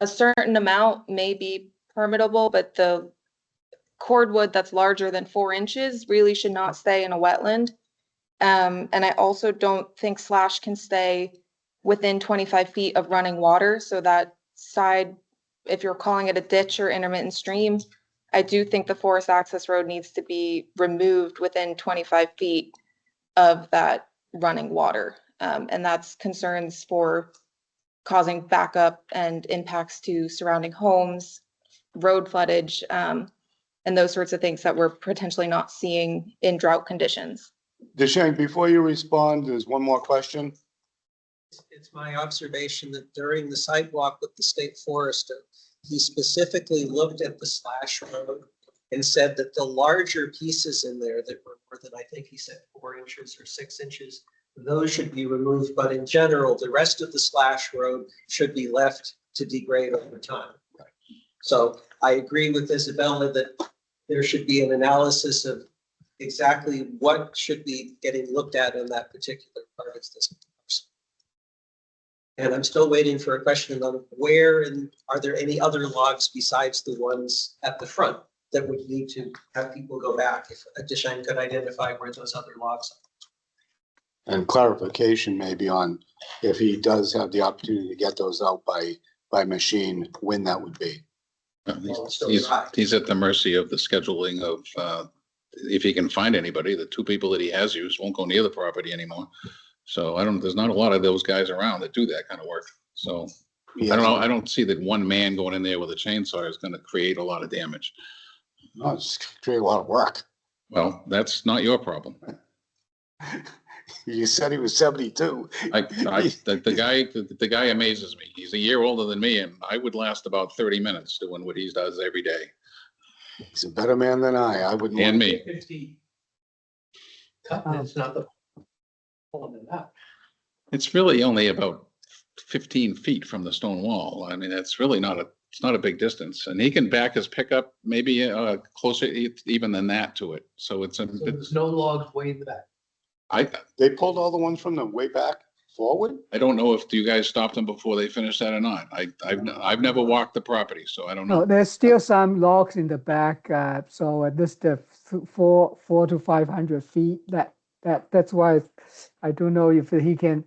a certain amount may be permittable, but the cordwood that's larger than 4 inches really should not stay in a wetland. And I also don't think slash can stay within 25 feet of running water. So that side, if you're calling it a ditch or intermittent stream, I do think the forest access road needs to be removed within 25 feet of that running water. And that's concerns for causing backup and impacts to surrounding homes, road floodage, and those sorts of things that we're potentially not seeing in drought conditions. Deshane, before you respond, there's one more question. It's my observation that during the sidewalk with the state forester, he specifically looked at the slash road and said that the larger pieces in there that were more than, I think he said 4 inches or 6 inches, those should be removed. But in general, the rest of the slash road should be left to degrade over time. Right. So I agree with Isabella that there should be an analysis of exactly what should be getting looked at in that particular part of this. And I'm still waiting for a question on where and are there any other logs besides the ones at the front that would need to have people go back, if Deshane could identify where those other logs are. And clarification maybe on if he does have the opportunity to get those out by machine, when that would be. He's at the mercy of the scheduling of, if he can find anybody. The 2 people that he has used won't go near the property anymore. So there's not a lot of those guys around that do that kind of work. So I don't know. I don't see that one man going in there with a chainsaw is going to create a lot of damage. No, it's create a lot of work. Well, that's not your problem. You said he was 72. The guy amazes me. He's a year older than me, and I would last about 30 minutes doing what he does every day. He's a better man than I wouldn't. And me. It's not the pulling it out. It's really only about 15 feet from the stone wall. I mean, it's really not a big distance, and he can back his pickup maybe closer even than that to it. So There's no logs way in the back. They pulled all the ones from the way back forward? I don't know if you guys stopped them before they finished that or not. I've never walked the property, so I don't know. No, there's still some logs in the back, so at least 400 to 500 feet. That's why I don't know if he can.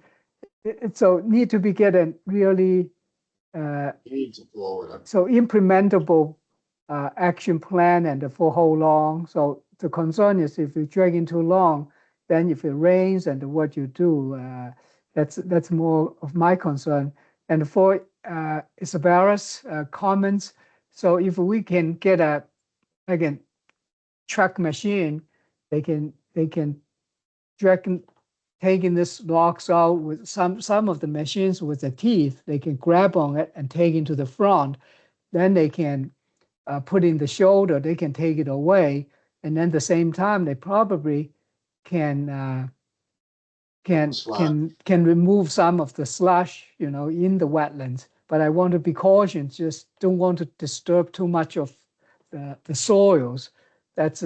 So need to be getting really so implementable action plan and for how long. So the concern is if you're dragging too long, then if it rains and what you do, that's more of my concern. And for Isabella's comments, so if we can get again, truck machine, they can drag, taking this logs out with some of the machines with the teeth, they can grab on it and take it to the front. Then they can put in the shoulder, they can take it away. And then at the same time, they probably can remove some of the slush, in the wetlands. But I want to be cautious, just don't want to disturb too much of the soils. That's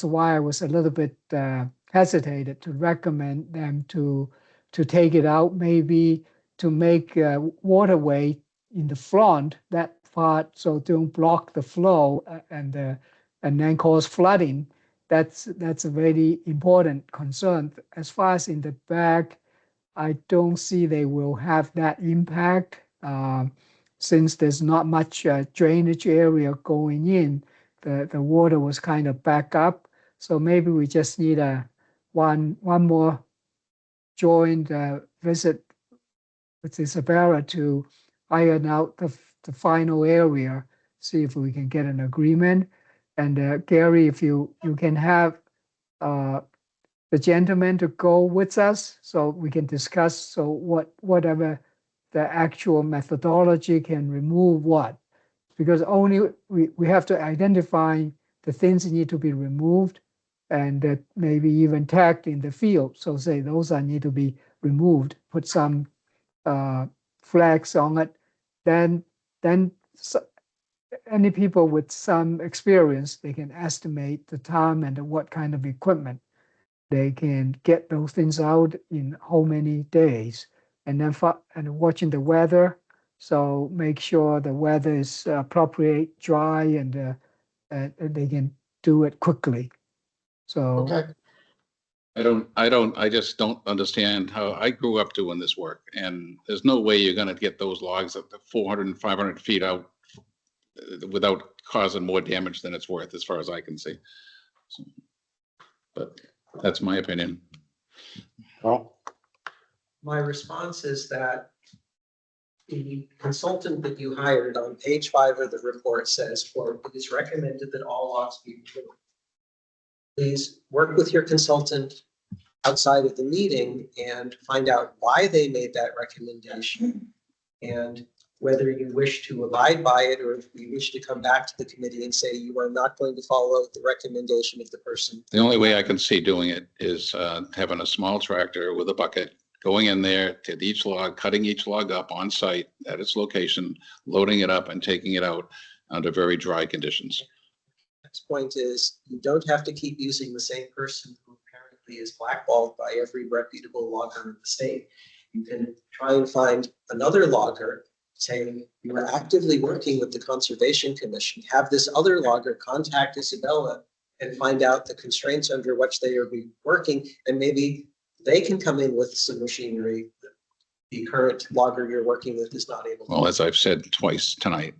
why I was a little bit hesitated to recommend them to take it out, maybe to make waterway in the front, that part, so don't block the flow and then cause flooding. That's a very important concern. As far as in the back, I don't see they will have that impact since there's not much drainage area going in. The water was kind of back up, so maybe we just need one more joint visit with Isabella to iron out the final area, see if we can get an agreement. And Gary, if you can have the gentleman to go with us so we can discuss, so whatever the actual methodology can remove what. Because only we have to identify the things that need to be removed and that maybe even tagged in the field. So say those need to be removed, put some flags on it. Then any people with some experience, they can estimate the time and what kind of equipment they can get those things out in how many days. And then watching the weather. So make sure the weather is appropriate, dry, and they can do it quickly. So I just don't understand how I grew up doing this work, and there's no way you're gonna get those logs up to 400 and 500 feet out without causing more damage than it's worth, as far as I can see. So, but that's my opinion. Well, My response is that the consultant that you hired on page 5 of the report says, "It is recommended that all logs be removed." Please work with your consultant outside of the meeting and find out why they made that recommendation and whether you wish to abide by it, or if you wish to come back to the committee and say you are not going to follow the recommendation of the person. The only way I can see doing it is having a small tractor with a bucket, going in there to each log, cutting each log up on site at its location, loading it up and taking it out under very dry conditions. Next point is you don't have to keep using the same person who apparently is blackballed by every reputable logger in the state. You can try and find another logger saying you are actively working with the Conservation Commission. Have this other logger contact Isabella and find out the constraints under which they are working, and maybe they can come in with some machinery that the current logger you're working with is not able to. Well, as I've said twice tonight,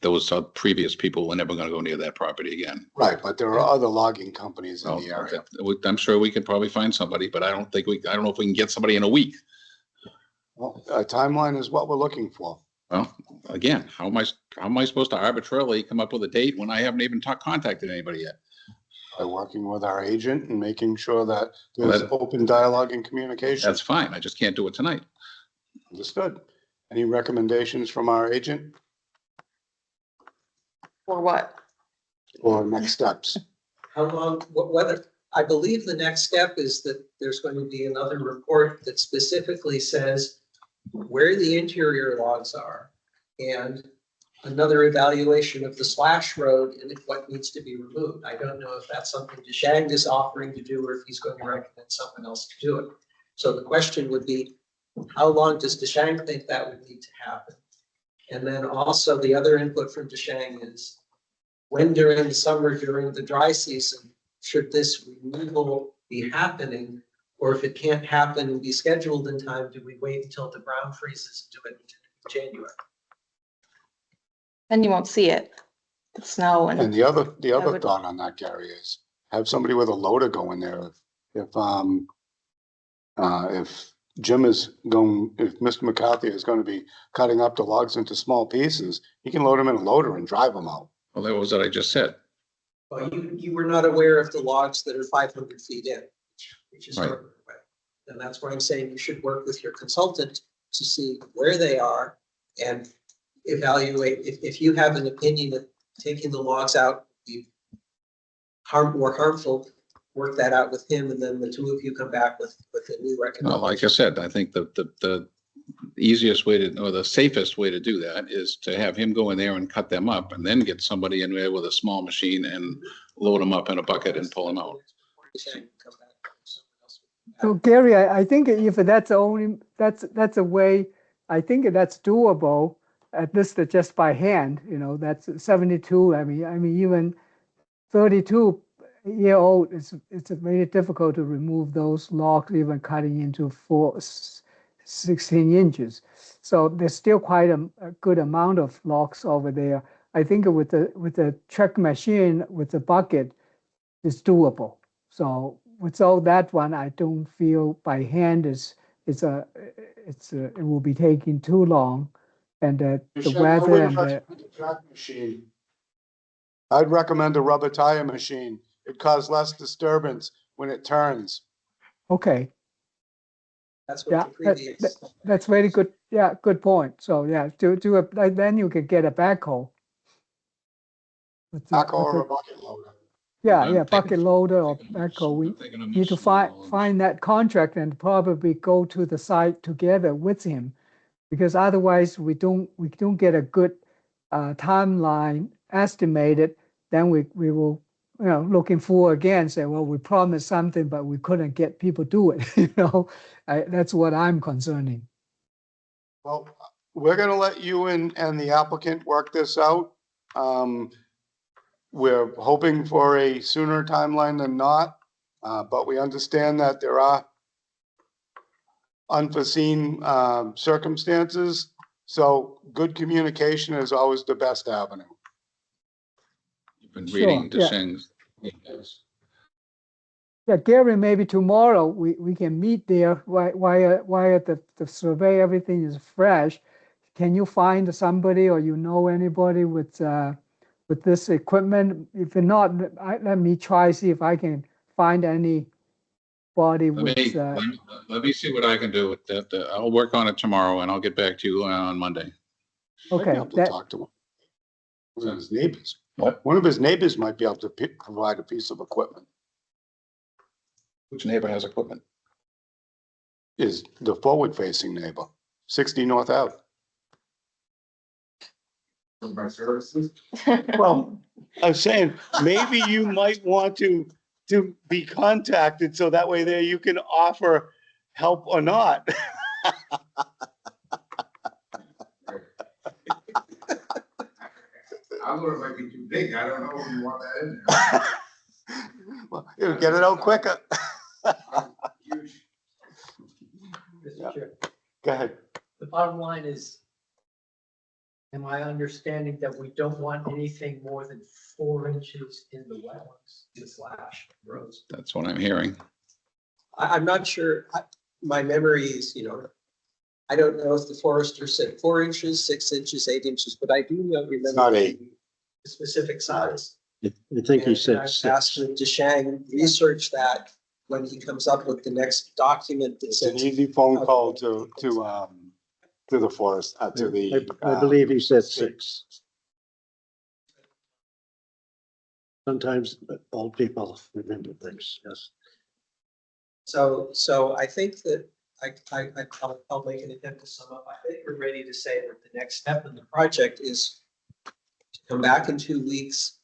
those previous people were never going to go near that property again. right, but there are other logging companies in the area. I'm sure we could probably find somebody, but I don't know if we can get somebody in a week. Well, a timeline is what we're looking for. Well, again, how am I supposed to arbitrarily come up with a date when I haven't even contacted anybody yet? By working with our agent and making sure that there's open dialogue and communication. That's fine. I just can't do it tonight. Understood. Any recommendations from our agent Or what? or next steps? How long, whether, I believe the next step is that there's going to be another report that specifically says where the interior logs are and another evaluation of the slash road and what needs to be removed. I don't know if that's something DeShang is offering to do or if he's going to recommend someone else to do it. So the question would be, how long does DeShang think that would need to happen? And then also the other input from DeShang is when during the summer, during the dry season, should this removal be happening? Or if it can't happen and be scheduled in time, do we wait until the ground freezes and do it in January? Then you won't see it. the snow And and the other would- thought on that, Gary, is have somebody with a loader go in there. If Jim is going, if Mr. McCarthy is going to be cutting up the logs into small pieces, he can load them in a loader and drive them out. Well, that was what I just said. Well, you were not aware of the logs that are 500 feet in, which is. Right. And that's why I'm saying you should work with your consultant to see where they are and evaluate, if you have an opinion that taking the logs out be more harmful, work that out with him, and then the two of you come back with a new Well, recommendation. like I said, I think the easiest way to, or the safest way to do that is to have him go in there and cut them up and then get somebody in there with a small machine and load them up in a bucket and pull them out. So Gary, I think if that's only, that's a way, I think that's doable, at least just by hand, that's 72. I mean, even 32-year-old, it's very difficult to remove those logs, even cutting into 16 inches. So there's still quite a good amount of logs over there. I think with the truck machine, with the bucket, it's doable. So without that one, I don't feel by hand it will be taking too long, and the weather and the. Track machine. I'd recommend a rubber tire machine. It causes less disturbance when it turns. Okay, That's yeah, what the previous. that's very good. Yeah, good point. So yeah, then you could get a backhoe. Backhoe or a bucket loader. Yeah, bucket loader or backhoe. We need to find that contract and probably go to the site together with him, because otherwise we don't get a good timeline estimated. Then we will, looking for again, say, well, we promised something, but we couldn't get people to do it. That's what I'm concerning. Well, we're gonna let you and the applicant work this out. We're hoping for a sooner timeline than not, but we understand that there are unforeseen circumstances. So good communication is always the best avenue. You've been Sure, reading yeah. Desheng's. Yeah, Gary, maybe tomorrow we can meet there while the survey, everything is fresh. Can you find somebody, or anybody with this equipment? If not, let me try, see if I can find anybody with. Let me see what I can do with that. I'll work on it tomorrow and I'll get back to you on Monday. Might be Okay, able to talk to one of his neighbors. What? One of his neighbors might be able to provide a piece of equipment. Which neighbor has equipment? Is the forward-facing neighbor, 60 North Ave. My services? Well, I'm saying maybe you might want to be contacted so that way there you can offer help or not. I thought it might be too big. I don't know if you want that in there. Well, it'll get it out quicker. Mr. Chair, Go ahead. the bottom line is, am I understanding that we don't want anything more than 4 inches in the wetlands / roads? That's what I'm hearing. I'm not sure, my memory is, I don't know if the forester said 4 inches, 6 inches, 8 inches, but I do remember. not 8. The specific size. I think he And said I've 6. asked Deshang research that when he comes up with the next document that It's an says. easy phone call to the forest, to the. I believe he said 6. Sometimes old people remember things, yes. So I think that I'll make an attempt to sum up. I think we're ready to say that the next step in the project is to come back in 2 weeks.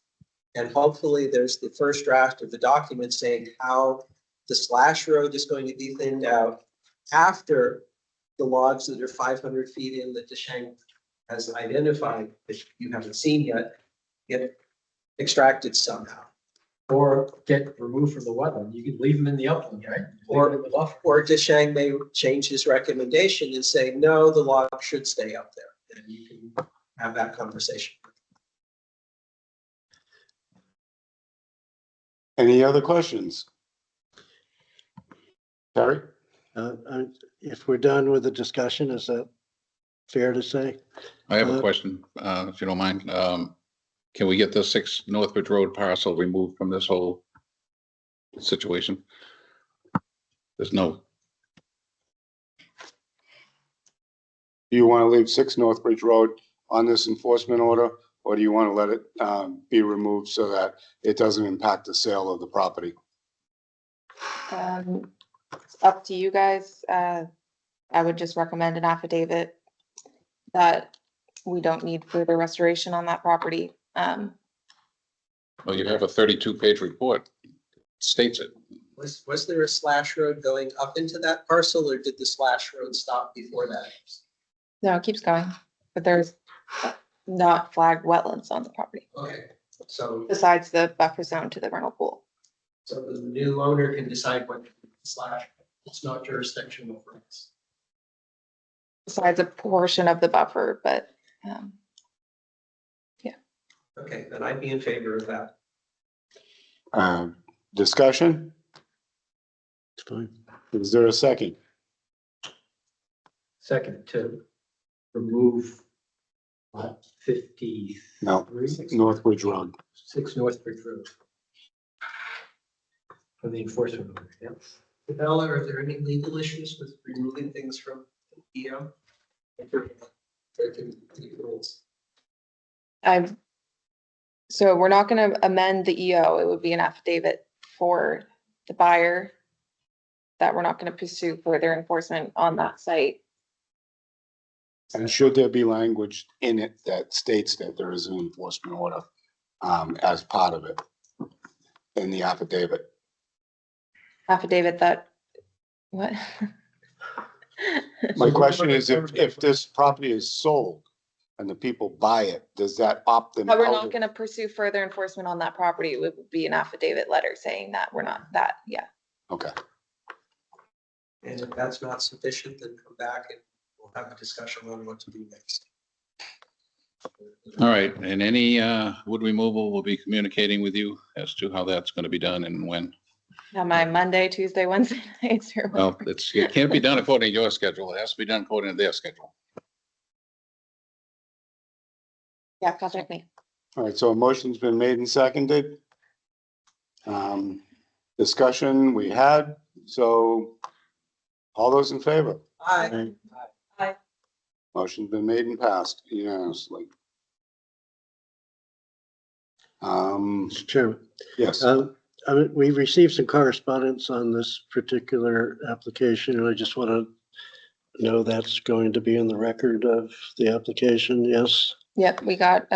And hopefully there's the first draft of the document saying how the slash road is going to be thinned out after the logs that are 500 feet in that Deshang has identified that you haven't seen yet get extracted somehow. Or get removed from the wetland. You can leave them in the upland, right? Or Deshang may change his recommendation and say, no, the log should stay up there. And you can have that conversation. Any other questions? Terry? If we're done with the discussion, is that fair to say? I have a question, if you don't mind. Can we get the 6 Northbridge Road parcel removed from this whole situation? There's no, Do you want to leave 6 Northbridge Road on this enforcement order, or do you want to let it be removed so that it doesn't impact the sale of the property? It's up to you guys. I would just recommend an affidavit that we don't need further restoration on that property. well, you have a 32-page report, states it. Was there a slash road going up into that parcel, or did the slash road stop before that? No, it keeps going, but there's not flagged wetlands on the property Okay, so, besides the buffer zone to the vernal pool. so the new owner can decide what to do with the slash, it's not jurisdictional for us. Besides a portion of the buffer, but Okay, then I'd be in favor of that. Discussion? It's fine. Is there a second? Second to remove what, 53? No, Northbridge Road. 6 Northbridge Road. From the enforcement order, yeah. Bella, are there any legal issues with removing things from the EO? So we're not gonna amend the EO. It would be an affidavit for the buyer that we're not gonna pursue further enforcement on that site. And should there be language in it that states that there is an enforcement order as part of it in the affidavit? Affidavit that, what? My question is, if this property is sold and the people buy it, does that opt them But we're out not of- gonna pursue further enforcement on that property. It would be an affidavit letter saying that we're not that, yeah. Okay, And if that's not sufficient, then come back and we'll have a discussion on what to do next. All right, and any wood removal will be communicating with you as to how that's going to be done and when. Now my Monday, Tuesday, Wednesday nights or Well, whatever. it can't be done according to your schedule. It has to be done according to their schedule. Yeah, contact me. all right, so a motion's been made and seconded. Discussion we had, so all those in favor? Aye. Motion's been made and passed unanimously. Mr. Chairman, Yes, we received some correspondence on this particular application, and I just want to know that's going to be in the record of the application, yes? Yep, we got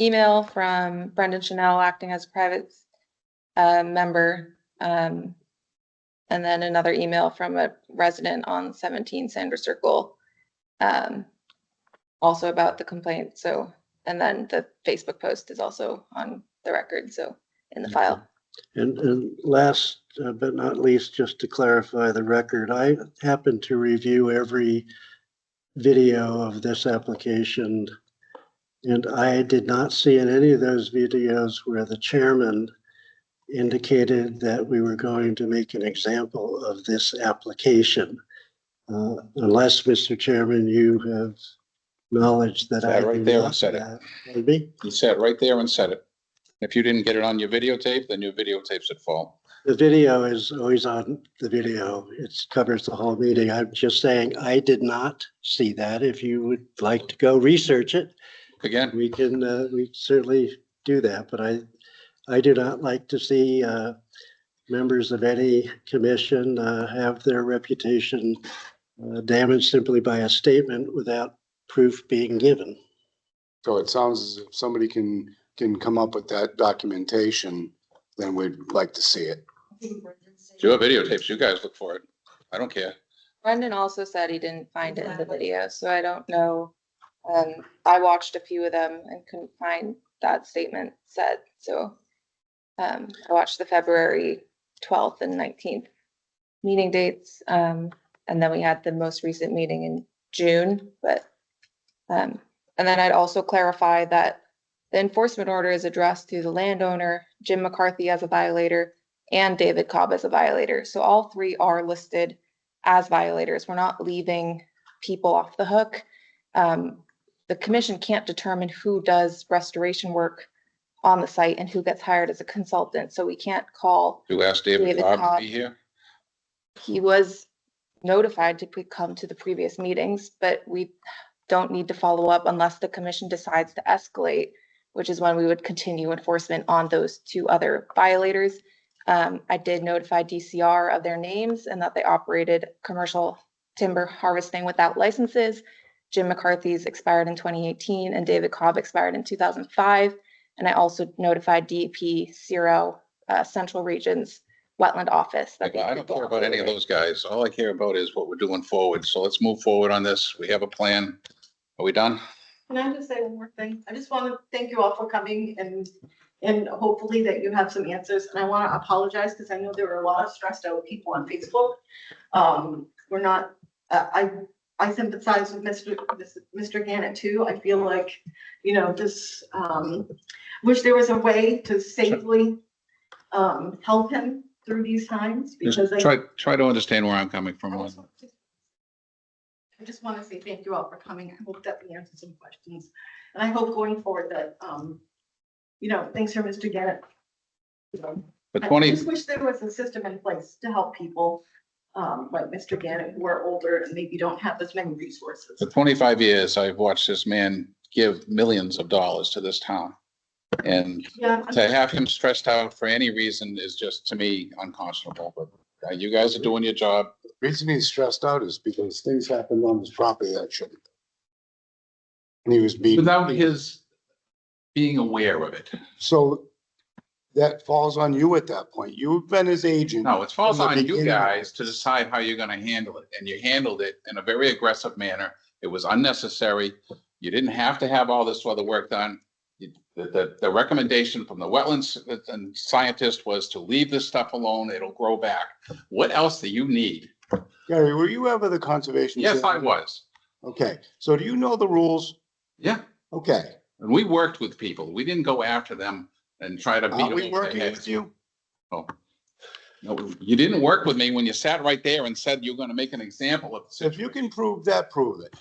email from Brendan Chanel acting as a private member. And then another email from a resident on 17 Sandra Circle. Also about the complaint, so, and then the Facebook post is also on the record, so in the file. And last but not least, just to clarify the record, I happened to review every video of this application, and I did not see in any of those videos where the chairman indicated that we were going to make an example of this application. Unless, Mr. Chairman, you have knowledge that I Sat right do there not and said it. have. Pardon me? He sat right there and said it. If you didn't get it on your videotape, then your videotapes would fall. The video is always on the video. It covers the whole meeting. I'm just saying, I did not see that. If you would like to go research it, Again, we can, we certainly do that, but I do not like to see members of any commission have their reputation damaged simply by a statement without proof being given. so it sounds as if somebody can come up with that documentation, then we'd like to see it. it's your videotapes. You guys look for it. I don't care. Brendan also said he didn't find it in the video, so I don't know. I watched a few of them and couldn't find that statement said, so I watched the February 12th and 19th meeting dates, and then we had the most recent meeting in June, but and then I'd also clarify that The enforcement order is addressed to the landowner, Jim McCarthy as a violator, and David Cobb as a violator. So all three are listed as violators. We're not leaving people off the hook. The commission can't determine who does restoration work on the site and who gets hired as a consultant. So we can't call. You asked David David Cobb Cobb. to be here? He was notified to come to the previous meetings, but we don't need to follow up unless the commission decides to escalate, which is when we would continue enforcement on those two other violators. I did notify DCR of their names and that they operated commercial timber harvesting without licenses. Jim McCarthy's expired in 2018 and David Cobb expired in 2005. And I also notified DEP Zero Central Region's wetland office. I don't care about any of those guys. All I care about is what we're doing forward. So let's move forward on this. We have a plan. Are we done? Can I just say one more thing? I just want to thank you all for coming and hopefully that you have some answers. And I want to apologize because I know there were a lot of stressed out people on Facebook. We're not, I sympathize with Mr. Gannett too. I feel like, you know, this, wish there was a way to safely help him through these times because Just try to understand where I'm coming from. I just want to say thank you all for coming. I hope that we answered some questions. And I hope going forward that, you know, thanks for Mr. Gannett. But I just wish there was a system in place to help people like Mr. Gannett who are older and maybe don't have as many resources. For 25 years, I've watched this man give millions of dollars to this town. And Yeah, to have him stressed out for any reason is just, to me, unconscionable. But you guys are doing your job. The reason he's stressed out is because things happened on his property that shouldn't. And he was being. Without his being aware of it. So that falls on you at that point. You've been his agent. No, it falls from the on you beginning. guys to decide how you're gonna handle it, and you handled it in a very aggressive manner. It was unnecessary. You didn't have to have all this other work done. The recommendation from the wetlands and scientist was to leave this stuff alone. It'll grow back. What else do you need? Gary, were you ever the conservation? Yes, I chairman? was. Okay, so do you know the rules? Yeah, Okay. and we worked with people. We didn't go after them and try to beat Are them we over the working head. with you? Oh. No, you didn't work with me when you sat right there and said you're gonna make an example of the So if you situation. can prove that, prove it.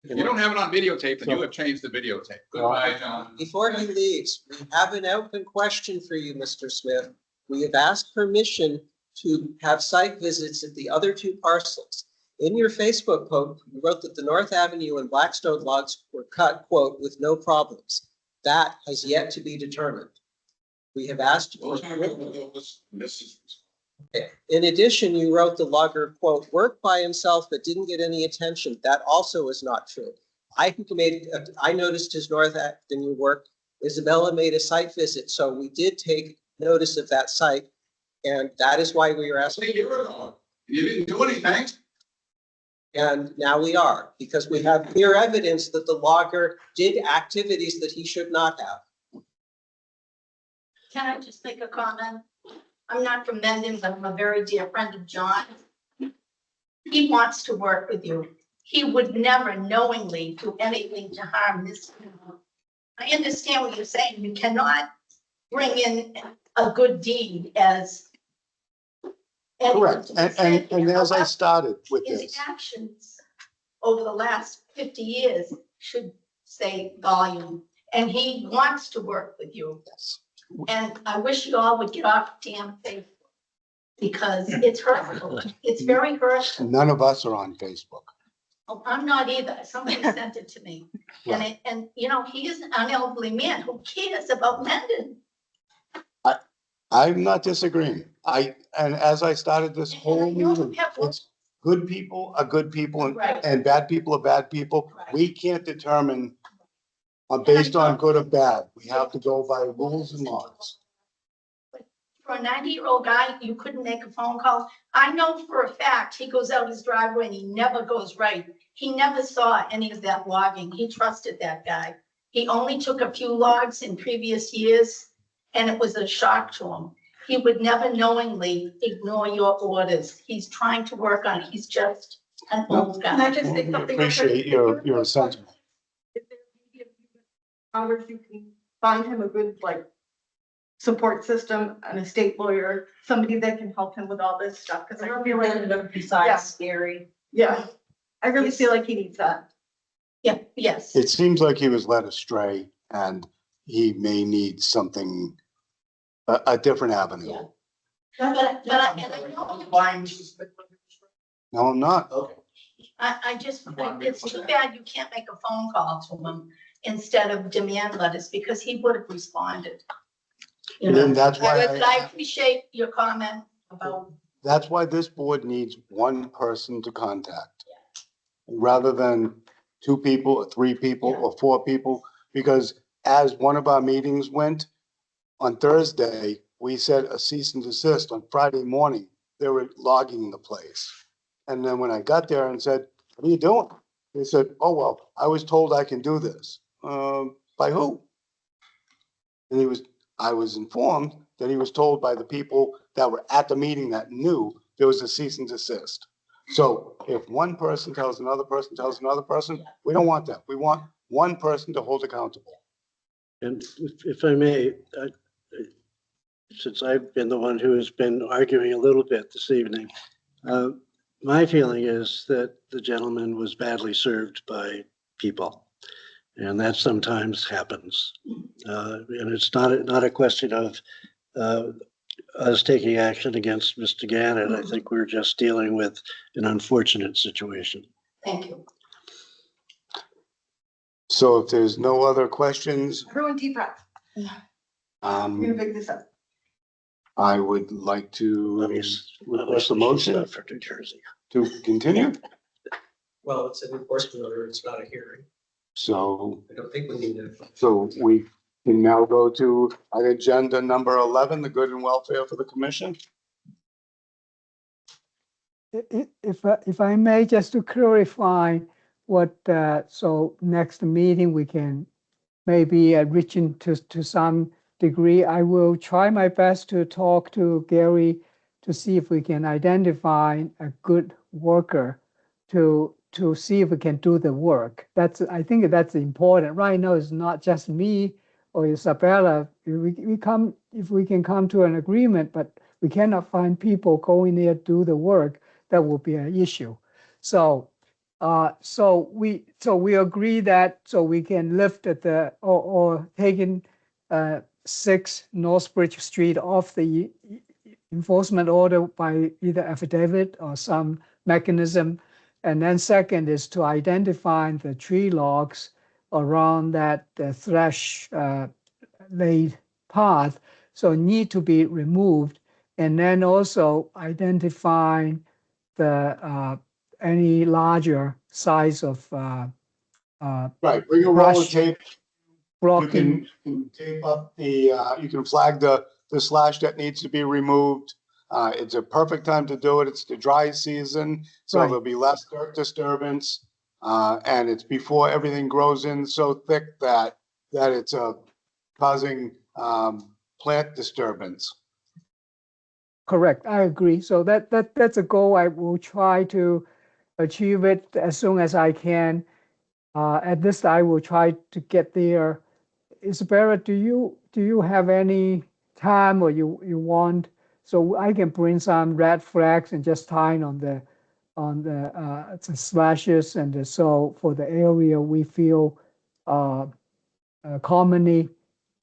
If you don't have it on videotape, then you have changed the videotape. Goodbye, John. Before he leaves, we have an open question for you, Mr. Smith. We have asked permission to have site visits at the other two parcels. In your Facebook post, you wrote that the North Avenue and Blackstone lots were cut, quote, with no problems. That has yet to be determined. We have asked. In addition, you wrote the logger, quote, worked by himself but didn't get any attention. That also is not true. I noticed his North Avenue work. Isabella made a site visit, so we did take notice of that site. And that is why we were asking. You didn't do anything. And now we are, because we have clear evidence that the logger did activities that he should not have. Can I just make a comment? I'm not from Mendon, but I'm a very dear friend of John. He wants to work with you. He would never knowingly do anything to harm this town. I understand what you're saying. You cannot bring in a good deed as. Correct. And as I started with His this, actions over the last 50 years should say volume. And he wants to work with you. And I wish you all would get off damn Facebook because it's hurtful. It's very hurtful. none of us are on Facebook. Oh, I'm not either. Somebody sent it to me. And you know, he is an elderly man who cares about Mendon. I'm not disagreeing. And as I started this whole And I know meeting, you have- it's good people are good people Right. and bad people are bad people. Right. We can't determine based on good or bad. We have to go by rules and laws. For a 90-year-old guy, you couldn't make a phone call. I know for a fact he goes out his driveway and he never goes right. He never saw any of that logging. He trusted that guy. He only took a few logs in previous years and it was a shock to him. He would never knowingly ignore your orders. He's trying to work on it. He's just an old guy. Can I just say We something? appreciate your sentiment. Is there media hours you can find him a good, like, support system, an estate lawyer, somebody that can help him with all this stuff, because I feel like, Yeah. Besides Gary. yeah, I really feel like he needs that. Yeah, yes. It seems like he was led astray and he may need something, a different avenue. Yeah. But I know, No, I'm not. it's too bad you can't make a phone call to him instead of demand letters, because he would have responded. You And know, then that's why but I appreciate your comment about, that's why this board needs one person to contact. Rather than 2 people or 3 people Yeah. or 4 people, because as one of our meetings went, on Thursday, we said a cease and desist. On Friday morning, they were logging the place. And then when I got there and said, what are you doing? They said, oh, well, I was told I can do this. By who? And I was informed that he was told by the people that were at the meeting that knew there was a cease and desist. So if one person tells another person, tells another person, we don't want that. We want one person to hold accountable. And if I may, since I've been the one who has been arguing a little bit this evening, my feeling is that the gentleman was badly served by people. And that sometimes happens. And it's not a question of us taking action against Mr. Gannett. I think we're just dealing with an unfortunate situation. thank you. So if there's no other questions, Everyone deep breath. I'm gonna pick this up. I would like to request a motion For New Jersey. to continue. Well, it's an enforcement order, it's not a hearing. So, I don't think we need to. so we can now go to agenda number 11, the good and welfare for the commission. If I may, just to clarify what, so next meeting, we can maybe reach into to some degree. I will try my best to talk to Gary to see if we can identify a good worker to see if we can do the work. I think that's important. Right now, it's not just me or Isabella. If we can come to an agreement, but we cannot find people going there to do the work, that will be an issue. So we agree that we can lift at or taking 6 Northbridge Street off the enforcement order by either affidavit or some mechanism. And then second is to identify the tree logs around that thresh laid path, so need to be removed. And then also identifying the any larger size of Right, bring a roll of brush tape. blocking. You can tape up you can flag the slash that needs to be removed. It's a perfect time to do it. It's the dry season, so Right. there'll be less dirt disturbance. And it's before everything grows in so thick that it's causing plant disturbance. Correct, I agree. So that's a goal. I will try to achieve it as soon as I can. At this, I will try to get there. Isabella, do you have any time or you want, so I can bring some red flags and just tie on the slashes, and so for the area we feel commonly,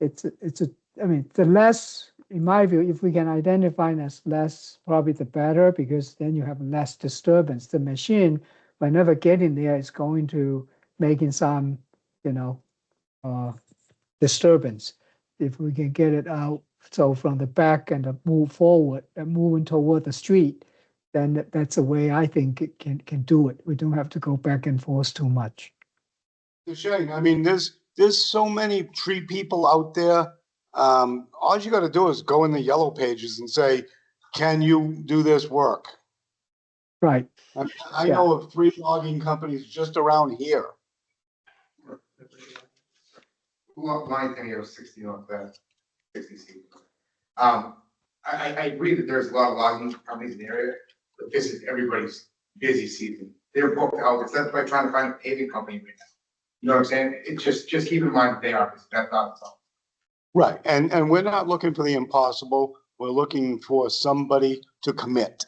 I mean, the less, in my view, if we can identify as less, probably the better, because then you have less disturbance. The machine, whenever getting there, is going to making some, disturbance. If we can get it out, so from the back and move forward and moving toward the street, then that's the way I think it can do it. We don't have to go back and forth too much. It's a shame. I mean, there's so many tree people out there. All you got to do is go in the yellow pages and say, can you do this work? Right. I know of 3 logging companies just around here. Line thing here was 60 off that, 60 feet. I agree that there's a lot of logging companies in the area, but this is everybody's busy season. They're booked out. It's not like trying to find a paving company right now. You know what I'm saying? It's just keep in mind that they are busy. That's not all. Right, and we're not looking for the impossible, we're looking for somebody to commit.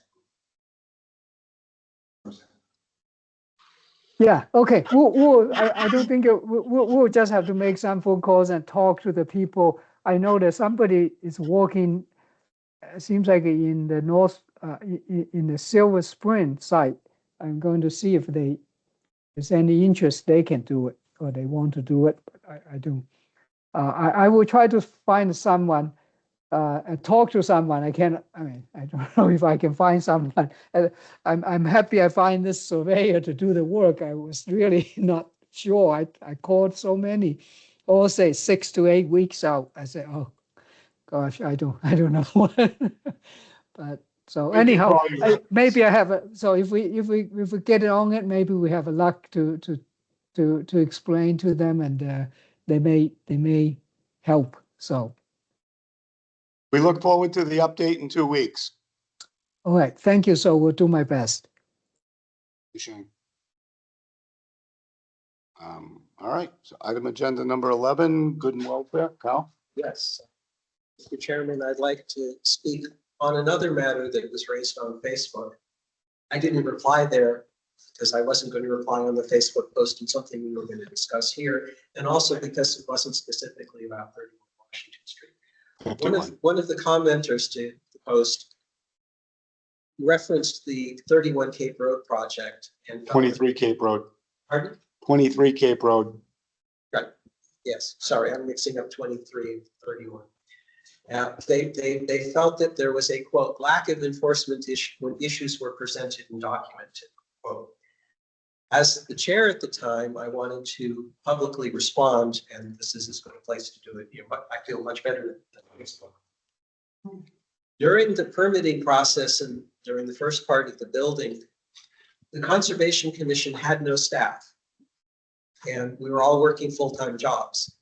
Yeah, okay, I don't think, we'll just have to make some phone calls and talk to the people. I know that somebody is working, seems like in the north, in the Silver Spring site. I'm going to see if there's any interest they can do it, or they want to do it, but I don't. I will try to find someone, and talk to someone. I don't know if I can find someone. I'm happy I find this surveyor to do the work. I was really not sure. I called so many, all say 6 to 8 weeks out. I said, oh gosh, I don't know. But so anyhow, maybe I have so if we get it on it, maybe we have a luck to explain to them, and they may help. So. We look forward to the update in 2 weeks. All right, thank you. So we'll do my best. Shane. All right, so item agenda number 11, good and welfare, Kyle? Yes. Mr. Chairman, I'd like to speak on another matter that was raised on Facebook. I didn't reply there because I wasn't going to reply on the Facebook post on something we were going to discuss here, and also because it wasn't specifically about 31 Washington Street. One of the commenters to the post referenced the 31 Cape Road project and 23 Cape Road. Pardon? 23 Cape Road. Right. Yes. Sorry, I'm mixing up 23 and 31. They felt that there was a quote lack of enforcement issue when issues were presented and documented. Quote. As the chair at the time, I wanted to publicly respond, and this is as good a place to do it. I feel much better than Facebook. During the permitting process and during the first part of the building, the Conservation Commission had no staff, and we were all working full-time jobs.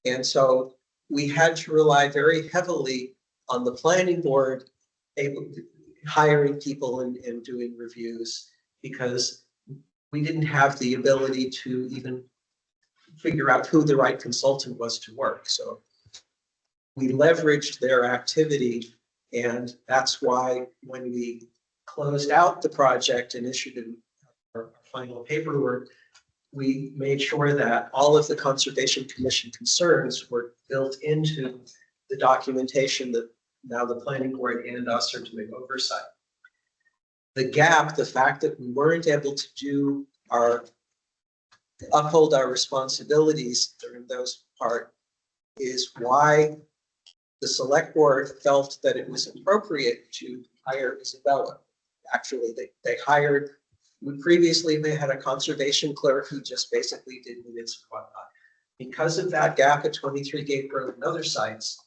And so we had to rely very heavily on the planning board, hiring people and doing reviews, because we didn't have the ability to even figure out who the right consultant was to work. So we leveraged their activity, and that's why when we closed out the project and issued our final paperwork, we made sure that all of the Conservation Commission concerns were built into the documentation that now the planning board and us are doing oversight. The gap, the fact that we weren't able to uphold our responsibilities during those part is why the select board felt that it was appropriate to hire Isabella. Actually, they hired, previously they had a conservation clerk who just basically did minutes and whatnot. Because of that gap at 23 Gate Road and other sites,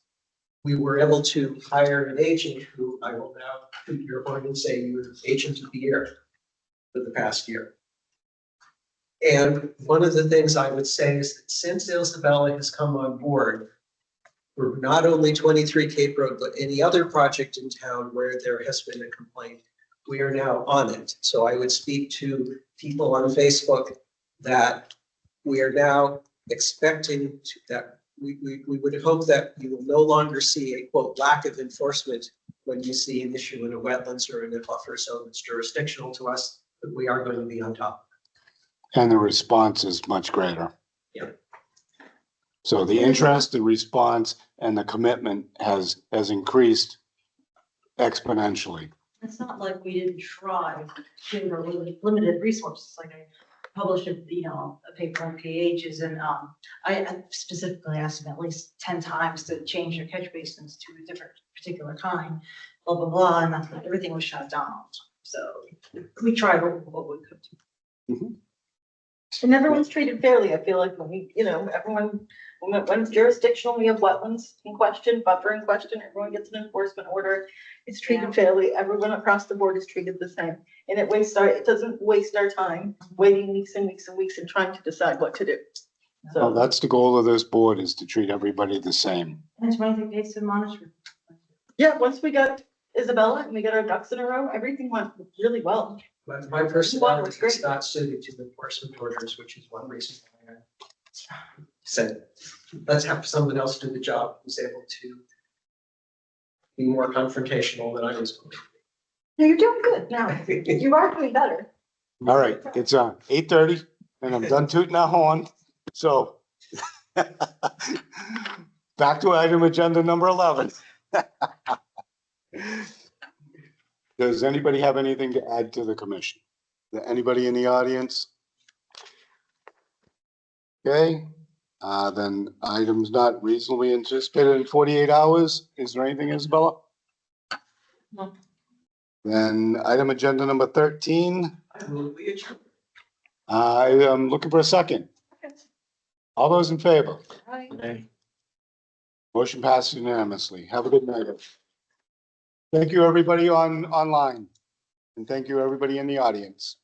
we were able to hire an agent who I will now toot your horn and say you were agent of the year for the past year. And one of the things I would say is that since Isabella has come on board, for not only 23 Cape Road, but any other project in town where there has been a complaint, we are now on it. So I would speak to people on Facebook that we are now expecting that we would hope that you will no longer see a quote lack of enforcement when you see an issue in a wetlands or in a buffer zone that's jurisdictional to us, but we are going to be on top. And the response is much greater. Yeah. So the interest, the response, and the commitment has increased exponentially. It's not like we didn't try, given our limited resources, like I published a paper on pHs, and I specifically asked them at least 10 times to change their catch basins to a different particular kind, blah, blah, blah, and everything was shut down. So we tried what we could do. Mm-hmm. And everyone's treated fairly. I feel like when we, everyone, when it's jurisdictional, we have wetlands in question, buffer in question, everyone gets an enforcement order. It's treated fairly. Everyone across the board is treated the same. And it doesn't waste our time waiting weeks and weeks and weeks and trying to decide what to do. So Well, that's the goal of this board, is to treat everybody the same. and 23 days to monitor. Yeah, once we got Isabella and we got our ducks in a row, everything went really well. My personality is not suited to enforcement orders, which is one reason why I said let's have someone else do the job who's able to be more confrontational than I was going to. No, you're doing good now. You are doing better. All right, it's 8:30 and I'm done tooting our horn. So back to item agenda number 11. Does anybody have anything to add to the commission? Anybody in the audience? Okay, then items not reasonably anticipated in 48 hours. Is there anything, Isabella? No. Then item agenda number 13. I will be adjourned. I am looking for a second. All those in favor? Hi. Motion passes unanimously. Have a good night. Thank you, everybody online. And thank you, everybody in the audience.